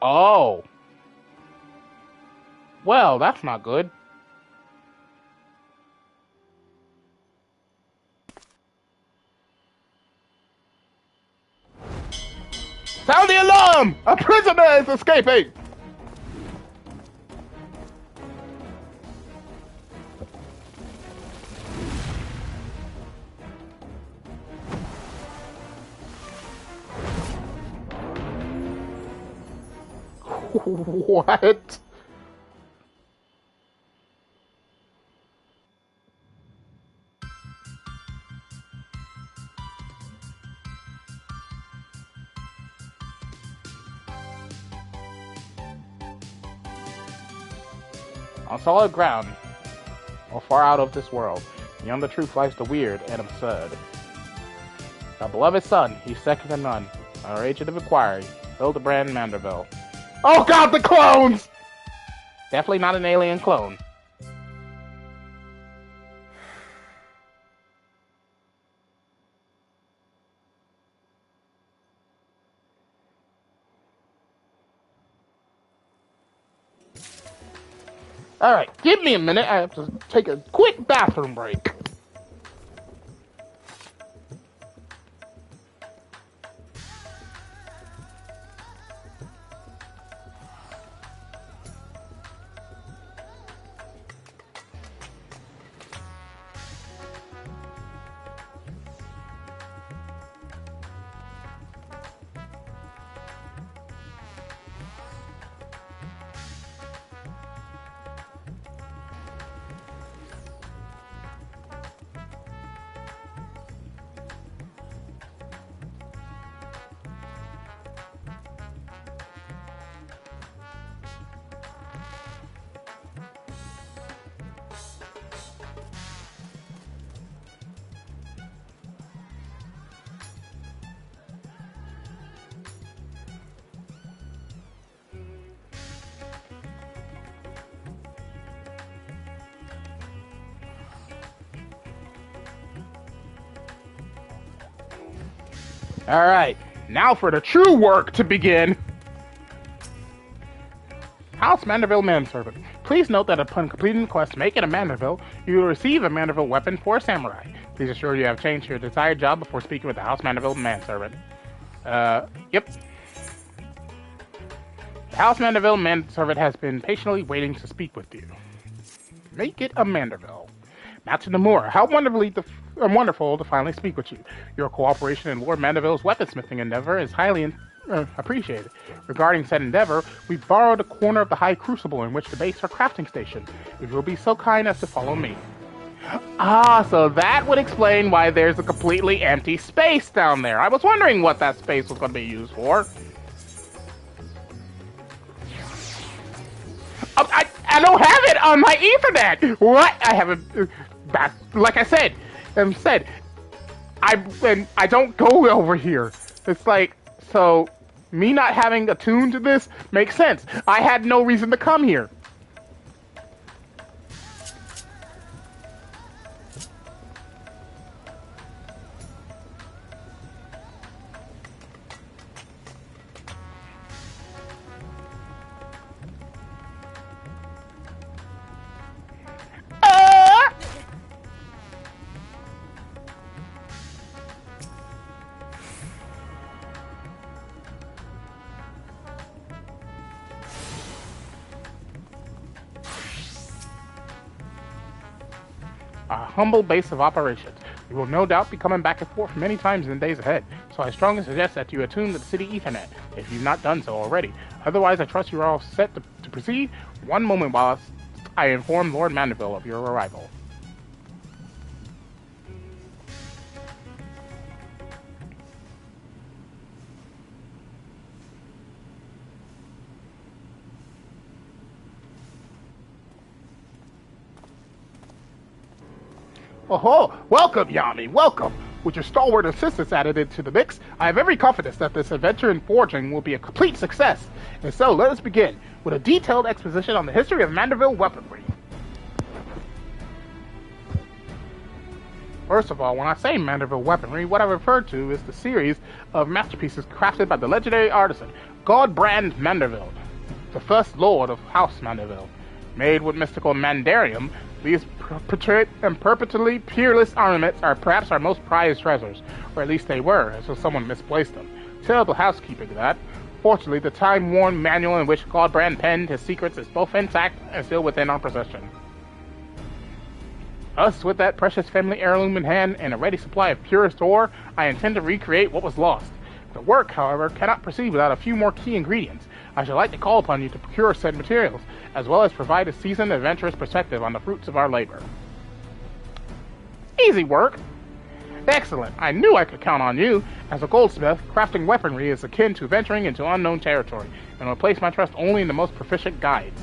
Oh. Well, that's not good. Sound the alarm! A prisoner is escaping! What? On solid ground, or far out of this world, beyond the truth lies the weird and absurd. Our beloved son, he's second to none. Our agent of inquiry, Hildibrand Manderville. Oh god, the clones! Definitely not an alien clone. Alright, give me a minute. I have to take a quick bathroom break. Alright, now for the true work to begin. House Mandeville Manservant. Please note that upon completing the quest to make it a Manderville, you will receive a Mandeville weapon for a samurai. Please ensure you have changed your desired job before speaking with the House Mandeville Manservant. Yep. The House Mandeville Manservant has been patiently waiting to speak with you. Make it a Manderville. Master Nomura, how wonderful to finally speak with you. Your cooperation in Lord Mandeville's weaponsmithing endeavor is highly appreciated. Regarding said endeavor, we borrowed a corner of the High Crucible in which to base our crafting station. If you'll be so kind as to follow me. Ah, so that would explain why there's a completely empty space down there. I was wondering what that space was going to be used for. I don't have it on my Ethernet! What? I have a... like I said, I don't go over here. It's like, so me not having attuned to this makes sense. I had no reason to come here. A humble base of operations. You will no doubt be coming back and forth many times in the days ahead, so I strongly suggest that you attune to the city Ethernet, if you've not done so already. Otherwise, I trust you are all set to proceed. One moment while I inform Lord Mandeville of your arrival. Oh, welcome, Yami, welcome! With your stalwart assistance added into the mix, I have every confidence that this adventure in forging will be a complete success. And so, let us begin with a detailed exposition on the history of Mandeville Weaponry. First of all, when I say Mandeville Weaponry, what I refer to is the series of masterpieces crafted by the legendary artisan, Hildibrand Manderville, the first lord of House Mandeville. Made with mystical Mandarium, these perpetually peerless armaments are perhaps our most prized treasures, or at least they were, until someone misplaced them. Terrible housekeeping, that. Fortunately, the time-worn manual in which Hildibrand penned his secrets is both intact and still within our possession. Thus, with that precious family heirloom in hand and a ready supply of purest ore, I intend to recreate what was lost. The work, however, cannot proceed without a few more key ingredients. I should like to call upon you to procure said materials, as well as provide a seasoned, adventurous perspective on the fruits of our labor. Easy work. Excellent. I knew I could count on you. As a goldsmith, crafting weaponry is akin to venturing into unknown territory, and will place my trust only in the most proficient guides.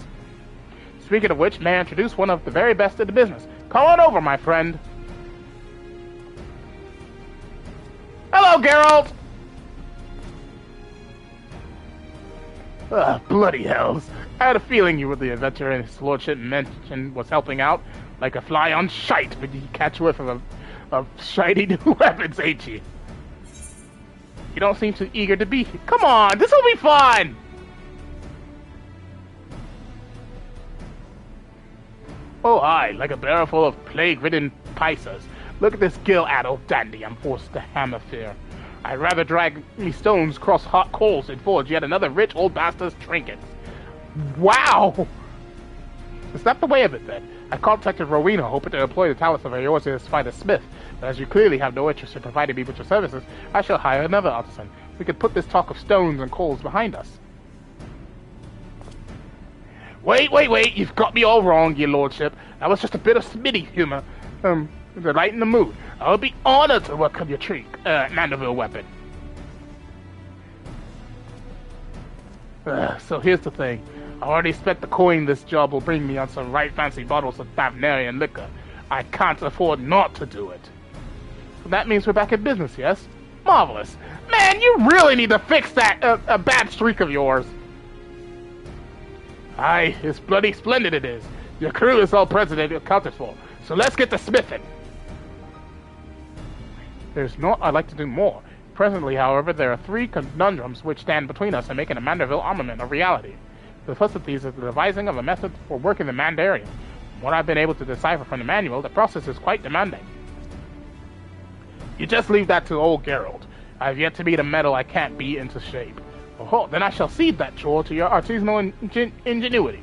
Speaking of which, may I introduce one of the very best in the business. Come on over, my friend. Hello, Geralt! Bloody hells. I had a feeling you were the adventurer his lordship mentioned was helping out. Like a fly on shite when you catch whiff of shiny new weapons, ain't you? You don't seem too eager to be here. Come on, this will be fun! Oh, aye, like a barrel full of plague-ridden pisers. Look at this gill-addled dandy I'm forced to hammer fear. I'd rather drag me stones across hot coals than forge yet another rich old bastard's trinkets. Wow! Is that the way of it, then? I contacted Rowena, hoping to employ the talents of Eorzeus to find a smith, but as you clearly have no interest in providing me with your services, I shall hire another artisan. We could put this talk of stones and coals behind us. Wait, you've got me all wrong, your lordship. That was just a bit of Smitty humor. To lighten the mood. I would be honored to welcome your treat, Mandeville weapon. So here's the thing. I already spent the coin this job will bring me on some right fancy bottles of Bavenarian liquor. I can't afford not to do it. So that means we're back in business, yes? Marvelous. Man, you really need to fix that a bad streak of yours. Aye, it's bloody splendid it is. Your crew is all present and accounted for. So let's get to smithing. There's naught I'd like to do more. Presently, however, there are three conundrums which stand between us and making a Manderville armament a reality. The first of these is the devising of a method for working the Mandarium. From what I've been able to decipher from the manual, the process is quite demanding. You just leave that to old Geralt. I have yet to beat a metal I can't beat into shape. Oh, then I shall cede that chore to your artisanal ingenuity.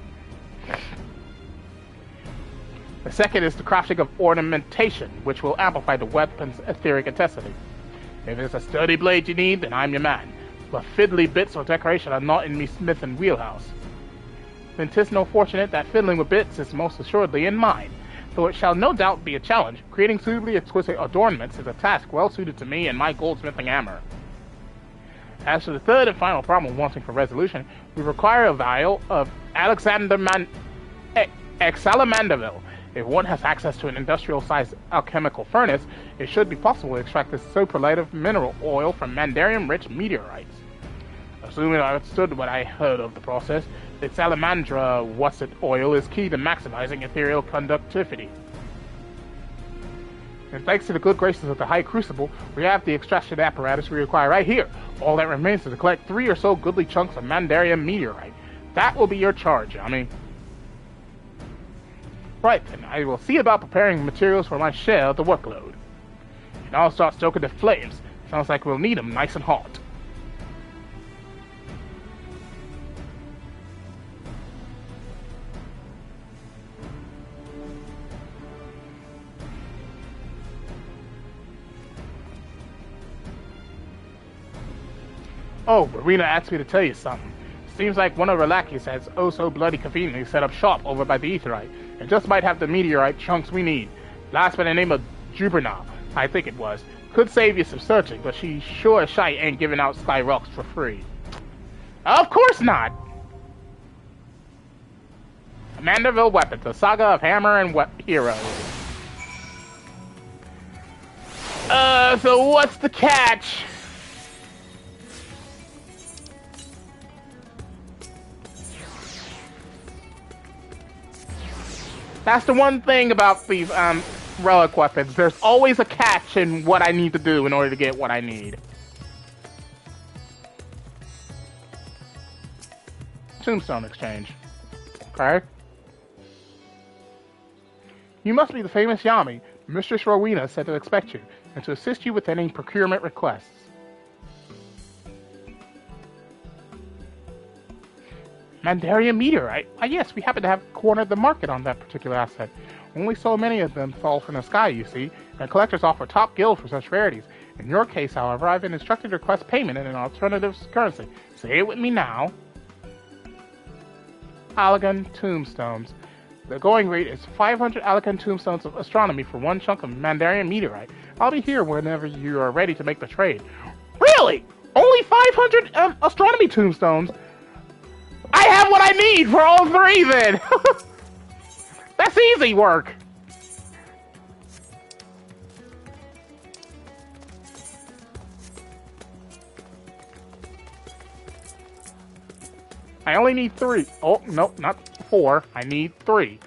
The second is the crafting of ornamentation, which will amplify the weapon's etheric intensity. If it's a sturdy blade you need, then I'm your man. But fiddly bits or decoration are not in me smith and wheelhouse. Then 'tis no fortunate that fiddling with bits is most assuredly in mine. Though it shall no doubt be a challenge, creating suitably exquisite adornments is a task well suited to me and my goldsmithing hammer. As for the third and final problem wanting for resolution, we require a vial of Mandeville. If one has access to an industrial-sized alchemical furnace, it should be possible to extract this superlative mineral oil from Mandarium-rich meteorites. Assuming I understood what I heard of the process, the salamandra what's-it oil is key to maximizing ethereal conductivity. And thanks to the good graces of the High Crucible, we have the extraction apparatus we require right here. All that remains is to collect 3 or so goodly chunks of Mandarium meteorite. That will be your charge, Yami. Right then, I will see about preparing materials for my share of the workload. And I'll start stoking the flames. Sounds like we'll need them nice and hot. Oh, Rowena asked me to tell you something. Seems like one of her lackeys has oh so bloody conveniently set up shop over by the Aetherite, and just might have the meteorite chunks we need. Last by the name of Juberna, I think it was. Could save you some searching, but she sure as shite ain't giving out sky rocks for free. Of course not! Mandeville Weapons, a saga of hammer and heroes. So what's the catch? That's the one thing about these relic weapons. There's always a catch in what I need to do in order to get what I need. Tombstone Exchange. Okay. You must be the famous Yami. Mistress Rowena said to expect you, and to assist you with any procurement requests. Mandaria meteorite? Why, yes, we happen to have cornered the market on that particular asset. Only so many of them fall from the sky, you see, and collectors offer top gil for such rarities. In your case, however, I've been instructed to request payment in an alternative currency. Say it with me now. Allegan Tombstones. The going rate is 500 Allegan Tombstones of astronomy for one chunk of Mandarian meteorite. I'll be here whenever you are ready to make the trade. Really? Only 500 astronomy tombstones? I have what I need for all three, then! That's easy work! I only need 3. Oh, no, not 4. I need 3.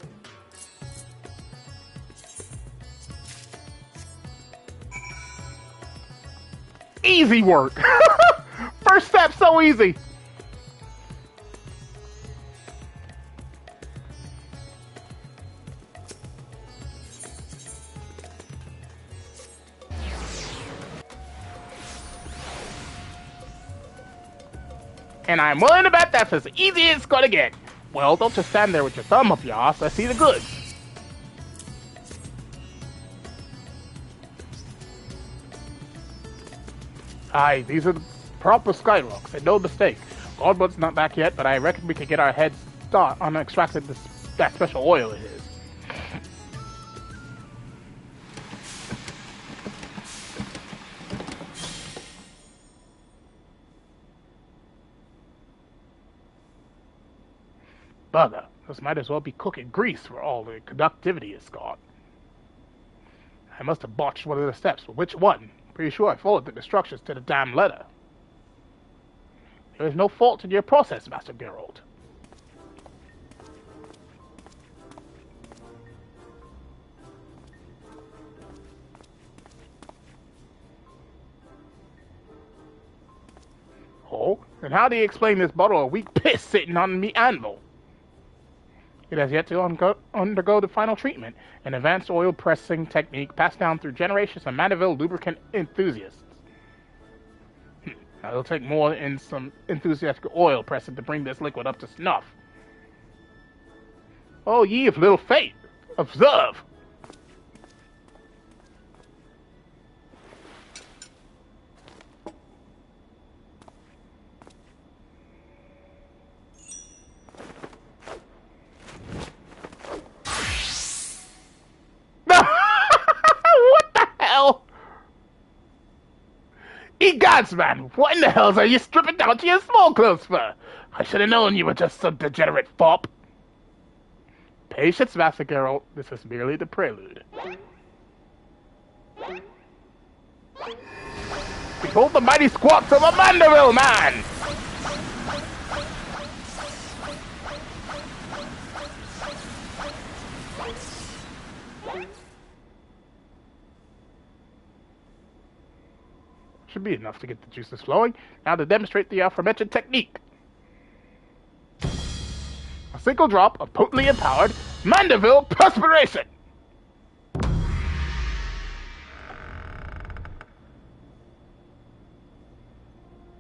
Easy work! First step, so easy! And I'm willing to bet that's as easy as it's gonna get. Well, don't just stand there with your thumb up your ass. Let's see the goods. Aye, these are the proper skyrocks, and no mistake. Godblood's not back yet, but I reckon we can get our heads start on extracting that special oil it is. Bugger, this might as well be cooking grease for all the conductivity it's got. I must have botched one of the steps, but which one? Pretty sure I followed the instructions to the damn letter. There is no fault in your process, Master Geralt. Oh, and how do you explain this bottle of weak piss sitting on me anvil? It has yet to undergo the final treatment, an advanced oil pressing technique passed down through generations of Mandeville lubricant enthusiasts. Now, it'll take more than some enthusiastic oil pressing to bring this liquid up to snuff. Oh, ye of little faith, observe! Egods, man! What in the hells are you stripping down to your small clothes for? I should have known you were just some degenerate fop. Patience, Master Geralt. This is merely the prelude. Behold the mighty squats of a Manderville, man! Should be enough to get the juices flowing. Now to demonstrate the aforementioned technique. A single drop of potently empowered Mandeville perspiration.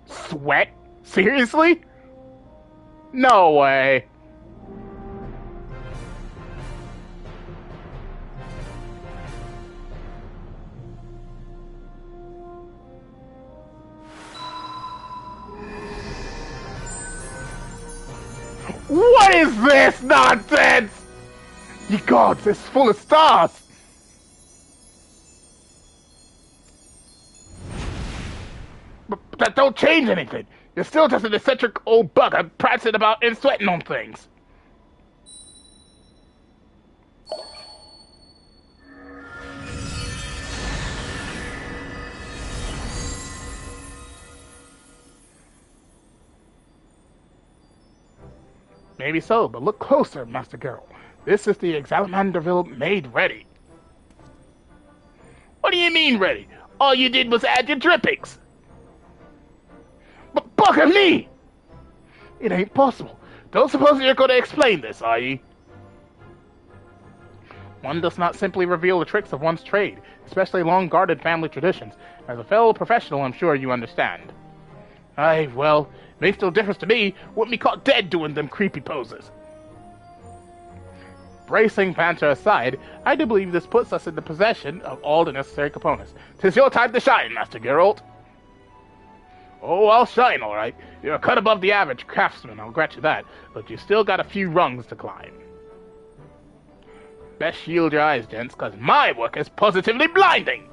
Sweat? Seriously? No way. What is this nonsense? Ye gods, it's full of stars! But that don't change anything. You're still just an eccentric old bugger prancing about and sweating on things. Maybe so, but look closer, Master Geralt. This is the exact Manderville made ready. What do you mean ready? All you did was add your drippings. But bugger me! It ain't possible. Don't suppose you're going to explain this, are you? One does not simply reveal the tricks of one's trade, especially long-guarded family traditions. As a fellow professional, I'm sure you understand. Aye, well, makes no difference to me. Wouldn't be caught dead doing them creepy poses. Bracing banter aside, I do believe this puts us in the possession of all the necessary components. 'Tis your time to shine, Master Geralt. Oh, I'll shine, all right. You're a cut above the average craftsman, I'll grant you that, but you still got a few rungs to climb. Best shield your eyes, gents, cause my work is positively blinding!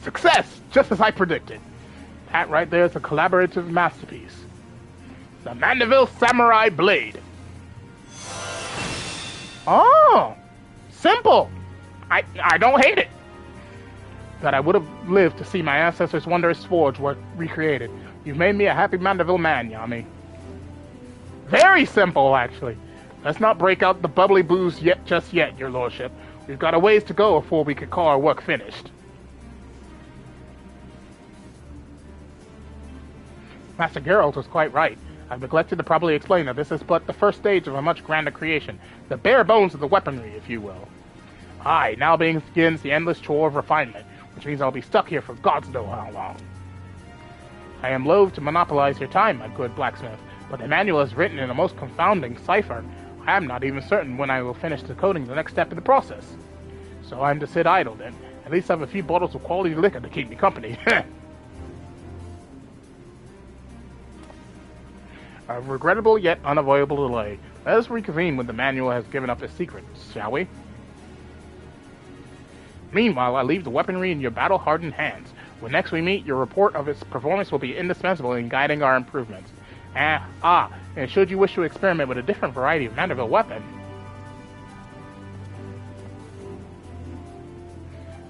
Success! Just as I predicted. That right there is a collaborative masterpiece. The Mandeville Samurai Blade. Oh! Simple! I don't hate it. That I would have lived to see my ancestors' wondrous forge work recreated. You've made me a happy Mandeville man, Yami. Very simple, actually. Let's not break out the bubbly booze just yet, your lordship. We've got a ways to go before we can call our work finished. Master Geralt was quite right. I've neglected to properly explain that this is but the first stage of a much grander creation, the bare bones of the weaponry, if you will. Aye, now begins the endless chore of refinement, which means I'll be stuck here for gods know how long. I am loath to monopolize your time, my good blacksmith, but the manual is written in a most confounding cipher. I am not even certain when I will finish decoding the next step in the process. So I'm to sit idle then. At least I have a few bottles of quality liquor to keep me company. A regrettable yet unavoidable delay. Let us reconvene when the manual has given up its secrets, shall we? Meanwhile, I leave the weaponry in your battle-hardened hands. When next we meet, your report of its performance will be indispensable in guiding our improvements. And should you wish to experiment with a different variety of Mandeville weapon,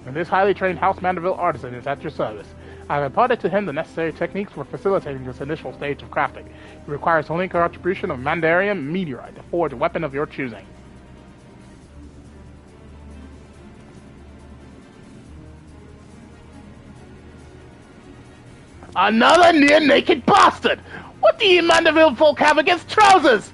and this highly trained House Mandeville artisan is at your service. I have imparted to him the necessary techniques for facilitating this initial stage of crafting. It requires only contribution of Mandarium meteorite to forge a weapon of your choosing. Another near-naked bastard! What do you Mandeville folk have against trousers?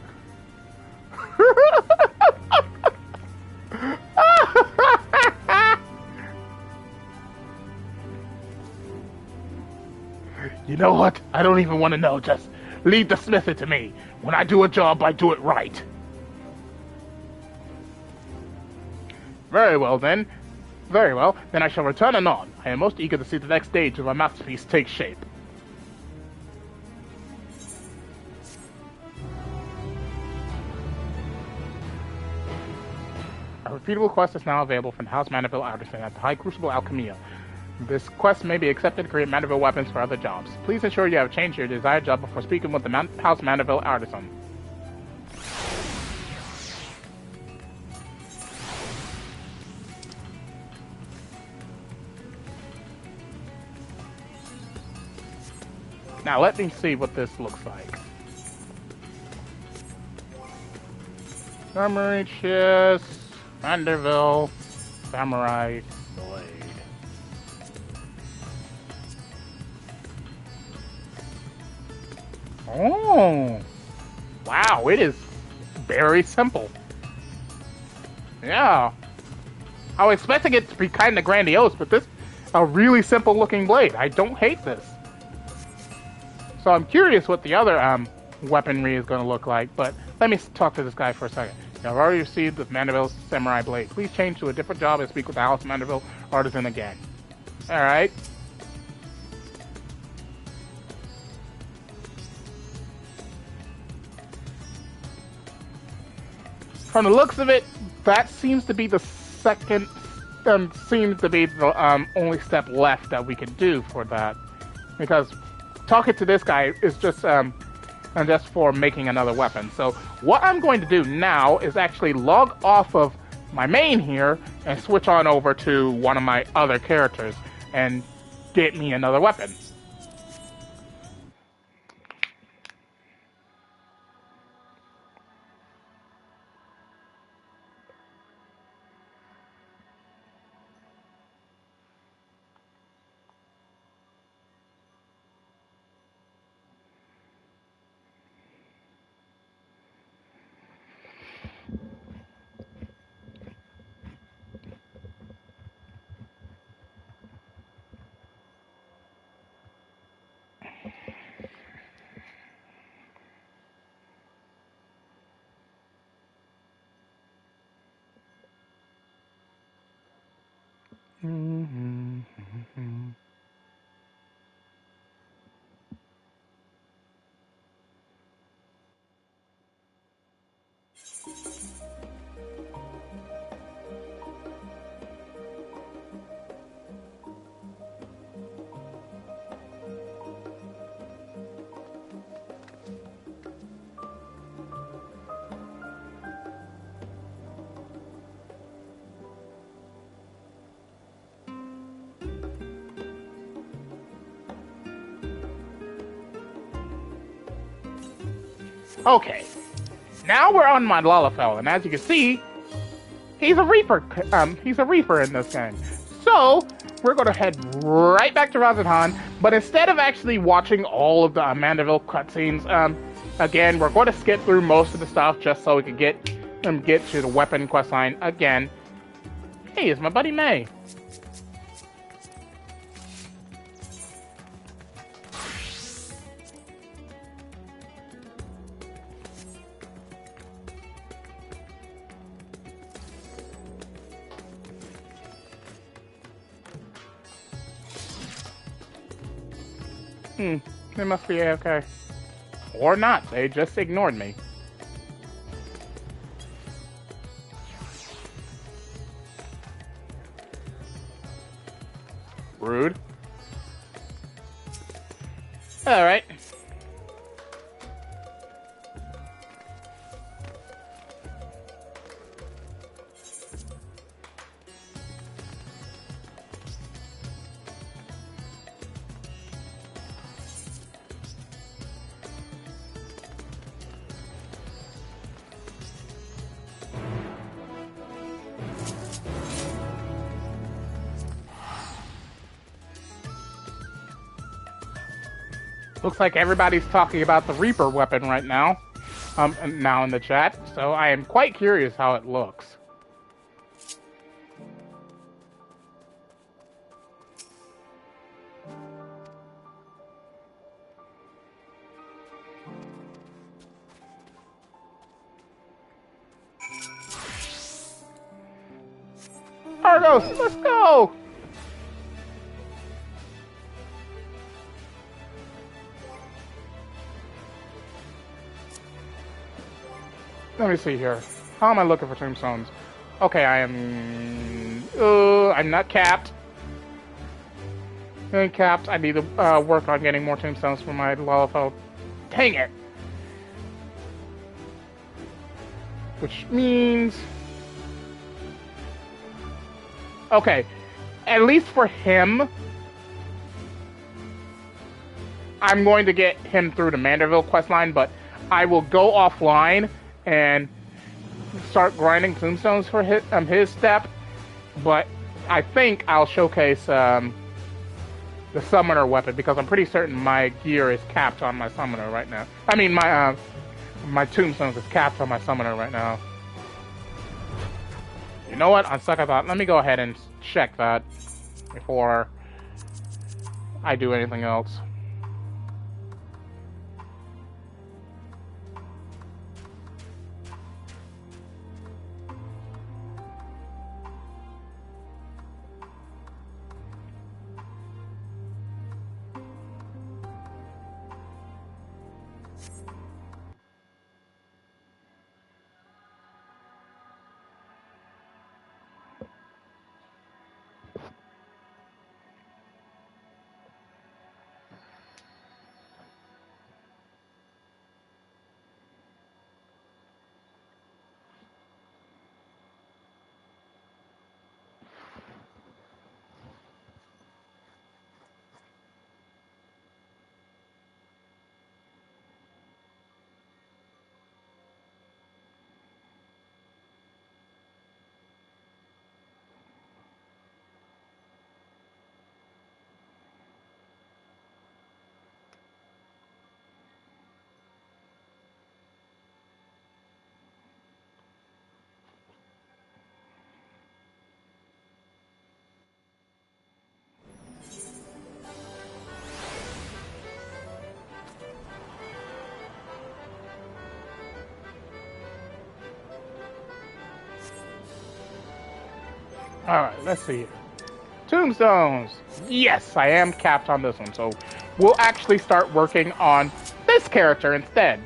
You know what? I don't even want to know. Just leave the smithing to me. When I do a job, I do it right. Very well, then. Very well. Then I shall return anon. I am most eager to see the next stage of my masterpiece take shape. A repeatable quest is now available from House Mandeville Artisan at the High Crucible Alchemia. This quest may be accepted to create Mandeville weapons for other jobs. Please ensure you have changed your desired job before speaking with the House Mandeville Artisan. Now let me see what this looks like. Armory chest, Manderville, Samurai Blade. Oh, wow, it is very simple. Yeah, I was expecting it to be kind of grandiose, but this is a really simple looking blade. I don't hate this. So I'm curious what the other weaponry is going to look like, but let me talk to this guy for a second. I've already received the Mandeville Samurai Blade. Please change to a different job and speak with the House Mandeville Artisan again. Alright. From the looks of it, that seems to be the second, seems to be the only step left that we can do for that. Because talking to this guy is just and just for making another weapon. So what I'm going to do now is actually log off of my main here and switch on over to one of my other characters and get me another weapon. Okay, now we're on my Lalafell, and as you can see, he's a Reaper. He's a Reaper in this game. So we're going to head right back to Razathan, but instead of actually watching all of the Mandeville cutscenes, again, we're going to skip through most of the stuff just so we can get to the weapon questline again. Hey, it's my buddy May. They must be AFK. Or not, they just ignored me. Rude. Alright. Looks like everybody's talking about the Reaper weapon right now, now in the chat, so I am quite curious how it looks. Argos, let's go! Let me see here. How am I looking for tombstones? Okay, I'm not capped. I ain't capped. I need to work on getting more tombstones for my Lalafell. Dang it! Which means... Okay, at least for him, I'm going to get him through the Manderville questline, but I will go offline and start grinding tombstones for his step, but I think I'll showcase the summoner weapon because I'm pretty certain my gear is capped on my summoner right now. I mean, my tombstones is capped on my summoner right now. You know what? On second thought, let me go ahead and check that before I do anything else. Alright, let's see. Tombstones! Yes, I am capped on this one, so we'll actually start working on this character instead.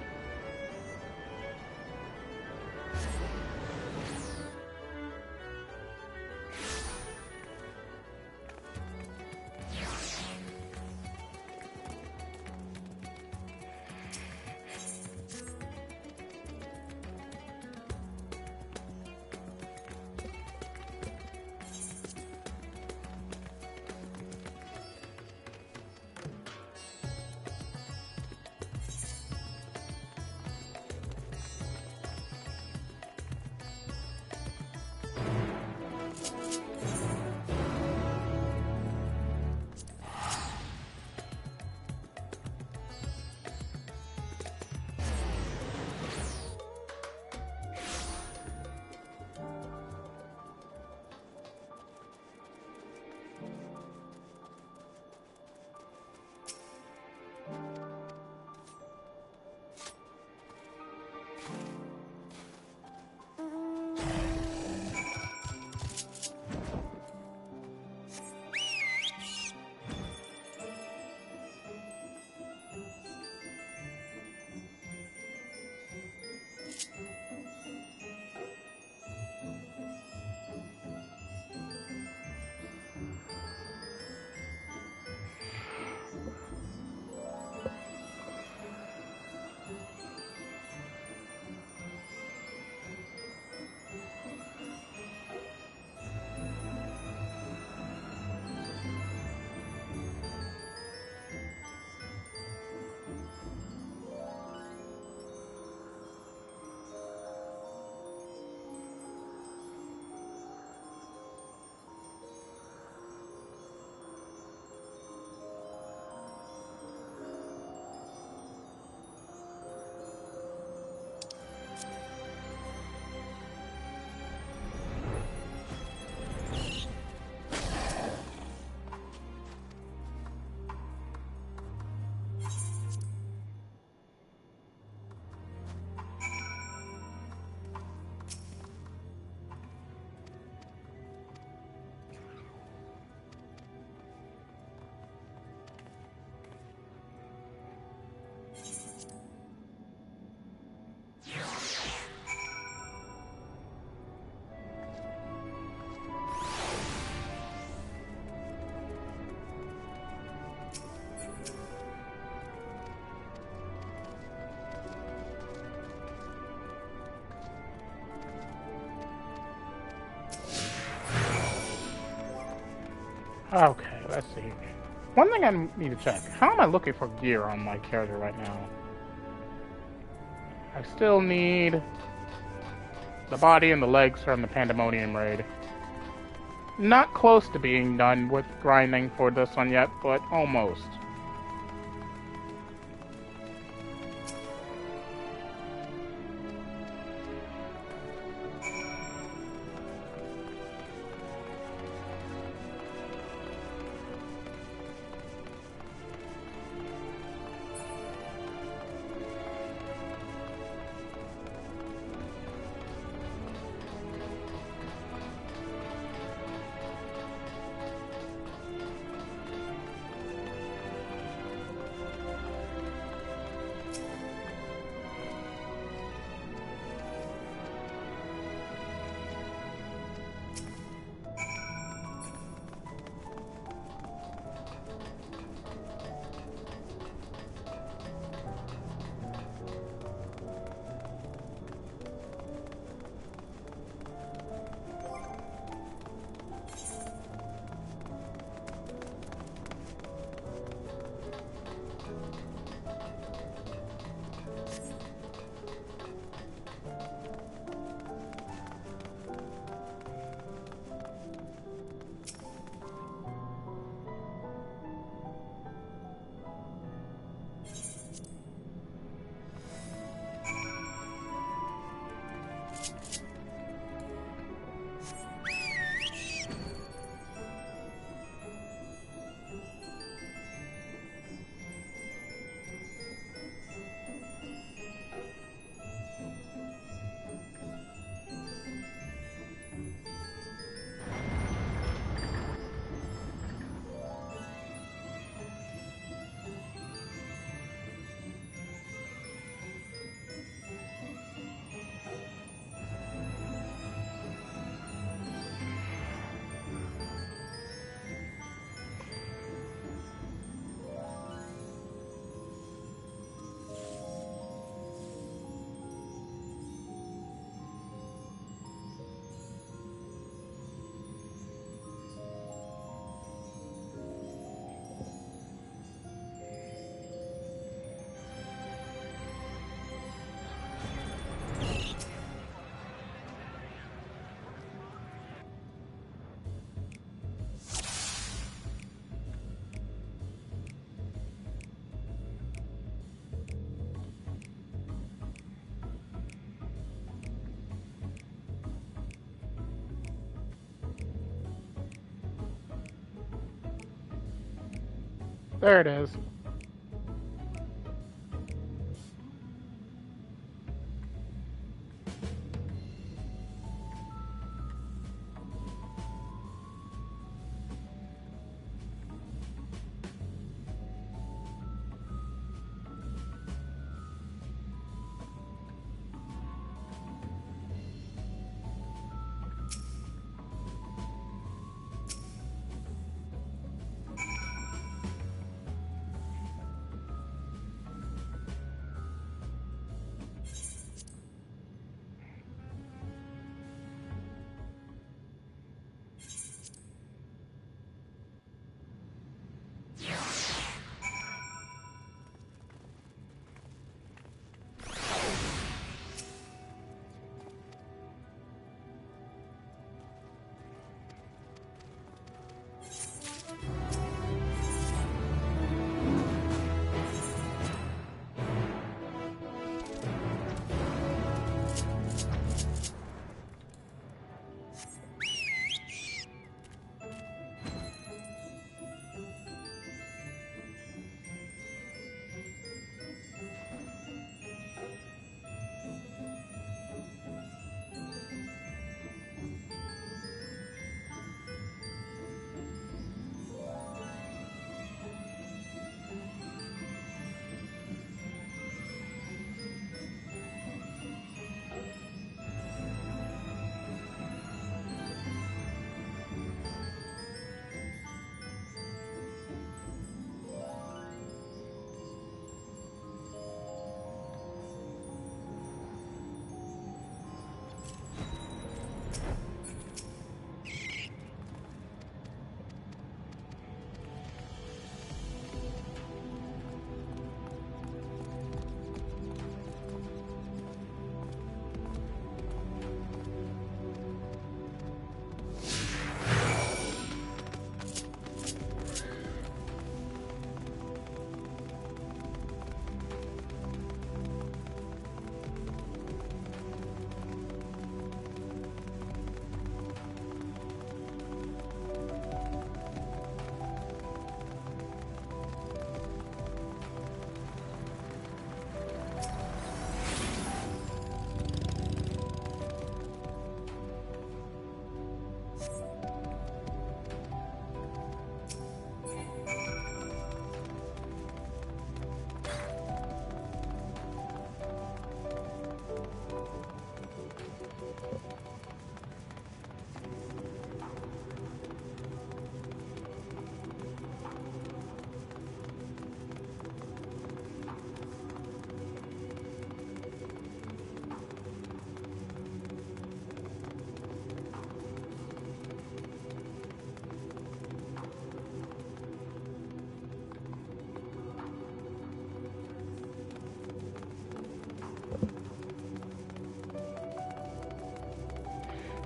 Okay, let's see. One thing I need to check. How am I looking for gear on my character right now? I still need the body and the legs from the Pandemonium raid. Not close to being done with grinding for this one yet, but almost. There it is.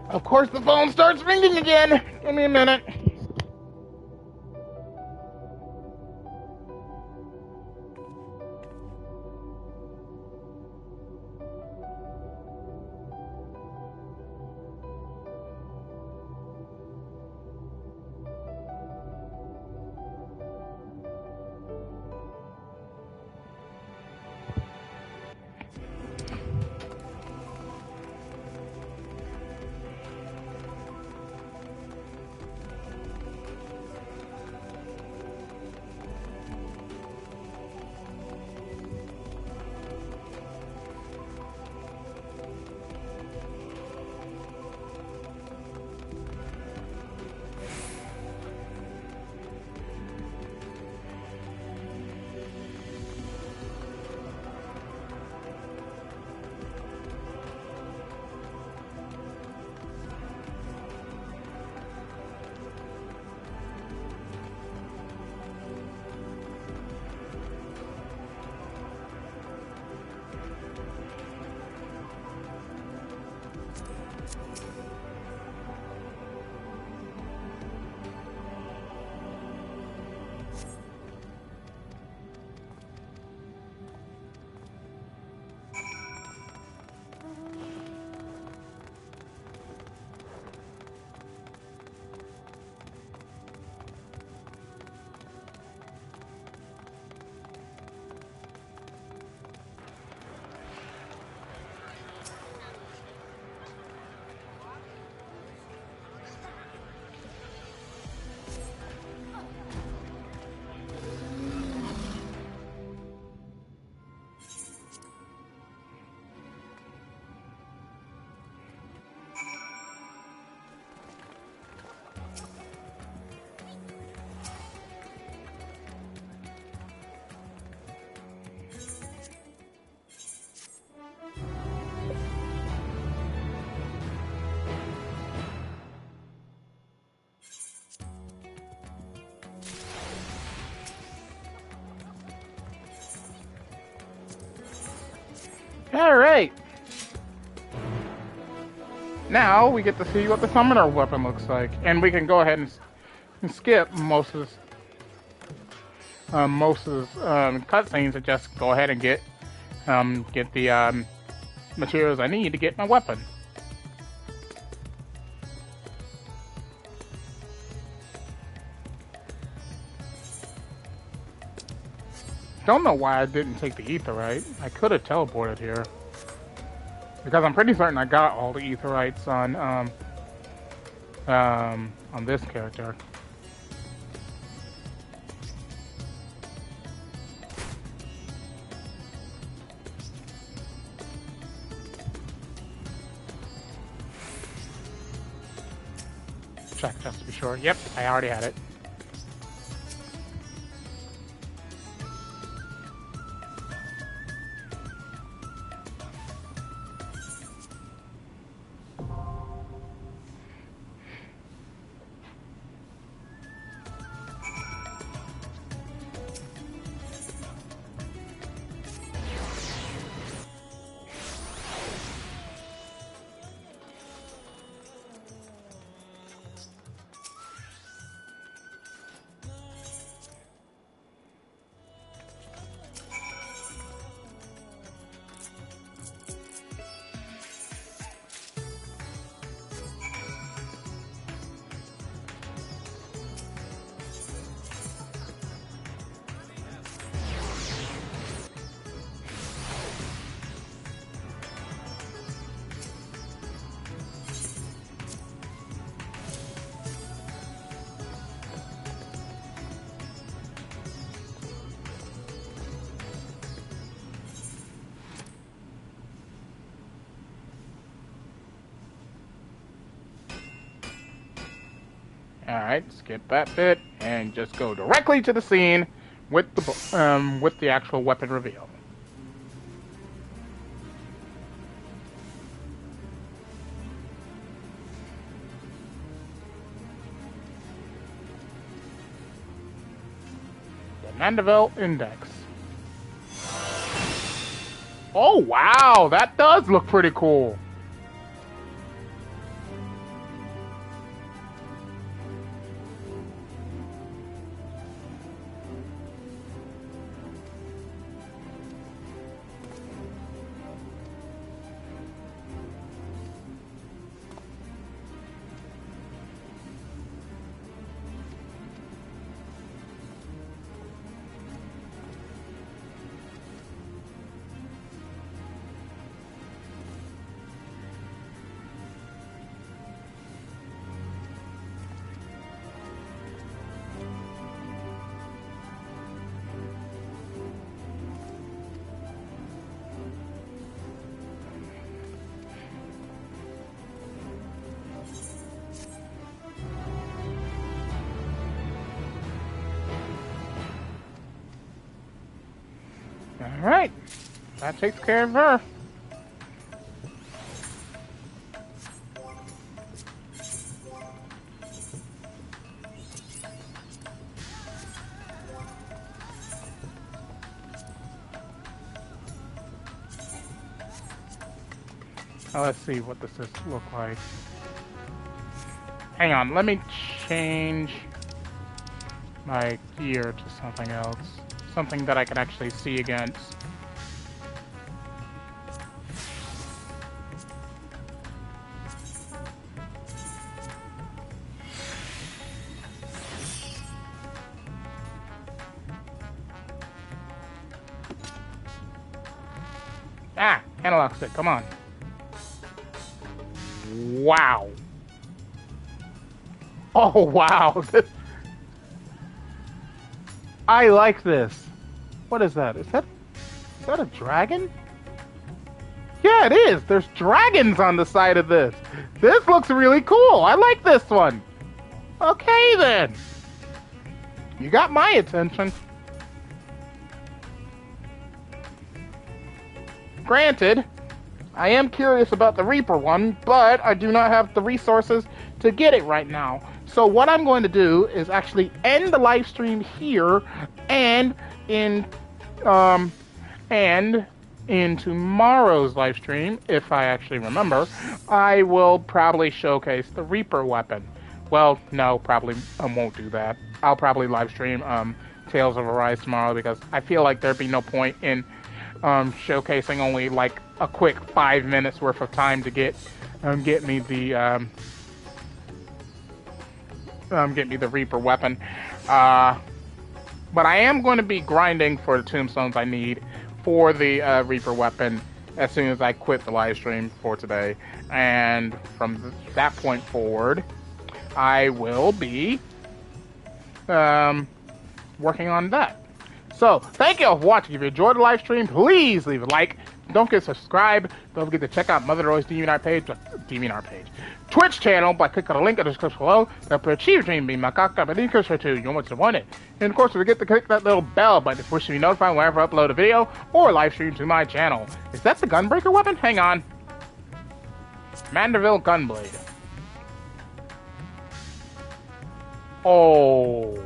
Of course, the phone starts ringing again. Give me a minute. Alright. Now we get to see what the summoner weapon looks like. And we can go ahead and skip most of this cutscenes and just go ahead and get the materials I need to get my weapon. Don't know why I didn't take the aetheryte. I could have teleported here. Because I'm pretty certain I got all the aetherytes on this character. Check just to be sure. Yep, I already had it. Alright, skip that bit and just go directly to the scene with the actual weapon reveal. The Mandeville Index. Oh wow, that does look pretty cool. Alright, that takes care of her. Now let's see what does this look like. Hang on, let me change my gear to something else. Something that I can actually see against. Ah, analog stick, come on. Wow. Oh, wow. I like this. What is that? Is that a dragon? Yeah, it is. There's dragons on the side of this. This looks really cool. I like this one. Okay, then. You got my attention. Granted, I am curious about the Reaper one, but I do not have the resources to get it right now. So what I'm going to do is actually end the live stream here and in tomorrow's live stream, if I actually remember, I will probably showcase the Reaper weapon. Well, no, probably won't do that. I'll probably live stream Tales of Arise tomorrow because I feel like there'd be no point in showcasing only like a quick 5 minutes worth of time to get me the Reaper weapon. But I am going to be grinding for the tombstones I need for the Reaper weapon as soon as I quit the live stream for today. And from that point forward, I will be working on that. So, thank you all for watching. If you enjoyed the live stream, please leave a like. Don't forget to subscribe. Don't forget to check out Mother-Noroi's DeviantArt page. Twitch channel by clicking on the link in the description below. That achieve dream being my cock up and increase her too. You want to want it. And of course, don't forget to click that little bell button to push to be notified whenever I upload a video or live stream to my channel. Is that the gunbreaker weapon? Hang on. Mandeville gunblade. Oh.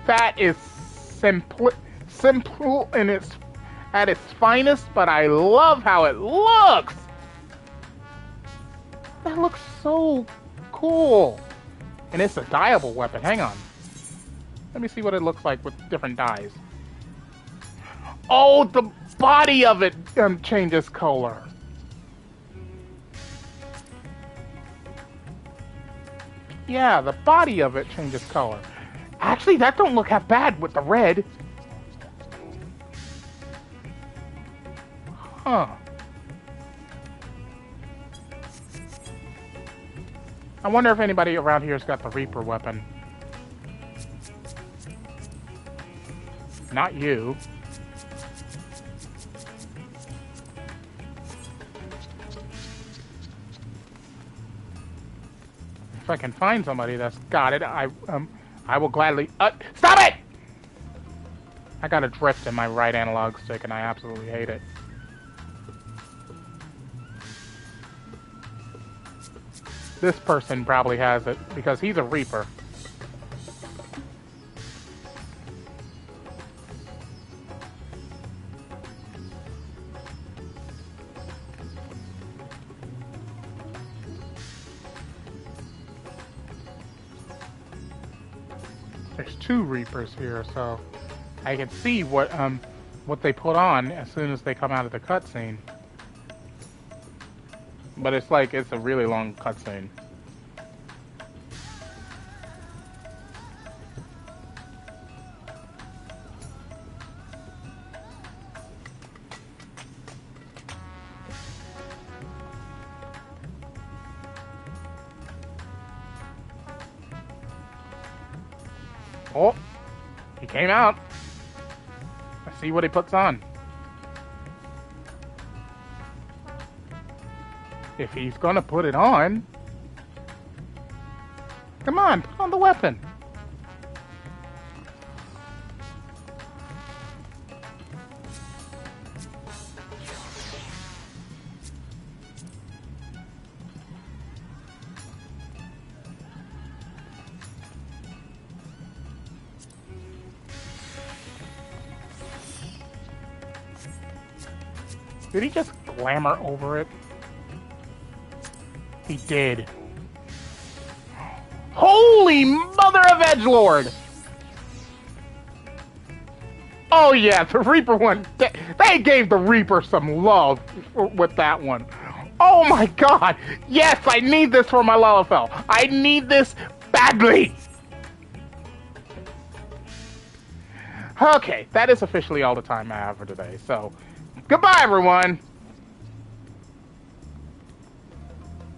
That is simple in at its finest, but I love how it looks. That looks so cool. And it's a dyeable weapon. Hang on. Let me see what it looks like with different dyes. Oh, the body of it changes color. Yeah, the body of it changes color. Actually, that don't look that bad with the red. Huh. I wonder if anybody around here has got the Reaper weapon. Not you. If I can find somebody that's got it, I will gladly... stop it! I got a drift in my right analog stick and I absolutely hate it. This person probably has it because he's a Reaper. There's 2 Reapers here, so I can see what they put on as soon as they come out of the cutscene. But it's like it's a really long cutscene. Oh, he came out. Let's see what he puts on. If he's gonna put it on, come on, put on the weapon. Did he just glamour over it? He did. Holy Mother of Edgelord! Oh yeah, the Reaper one. They gave the Reaper some love with that one. Oh my god! Yes, I need this for my Lalafell. I need this badly! Okay, that is officially all the time I have for today, so... Goodbye, everyone!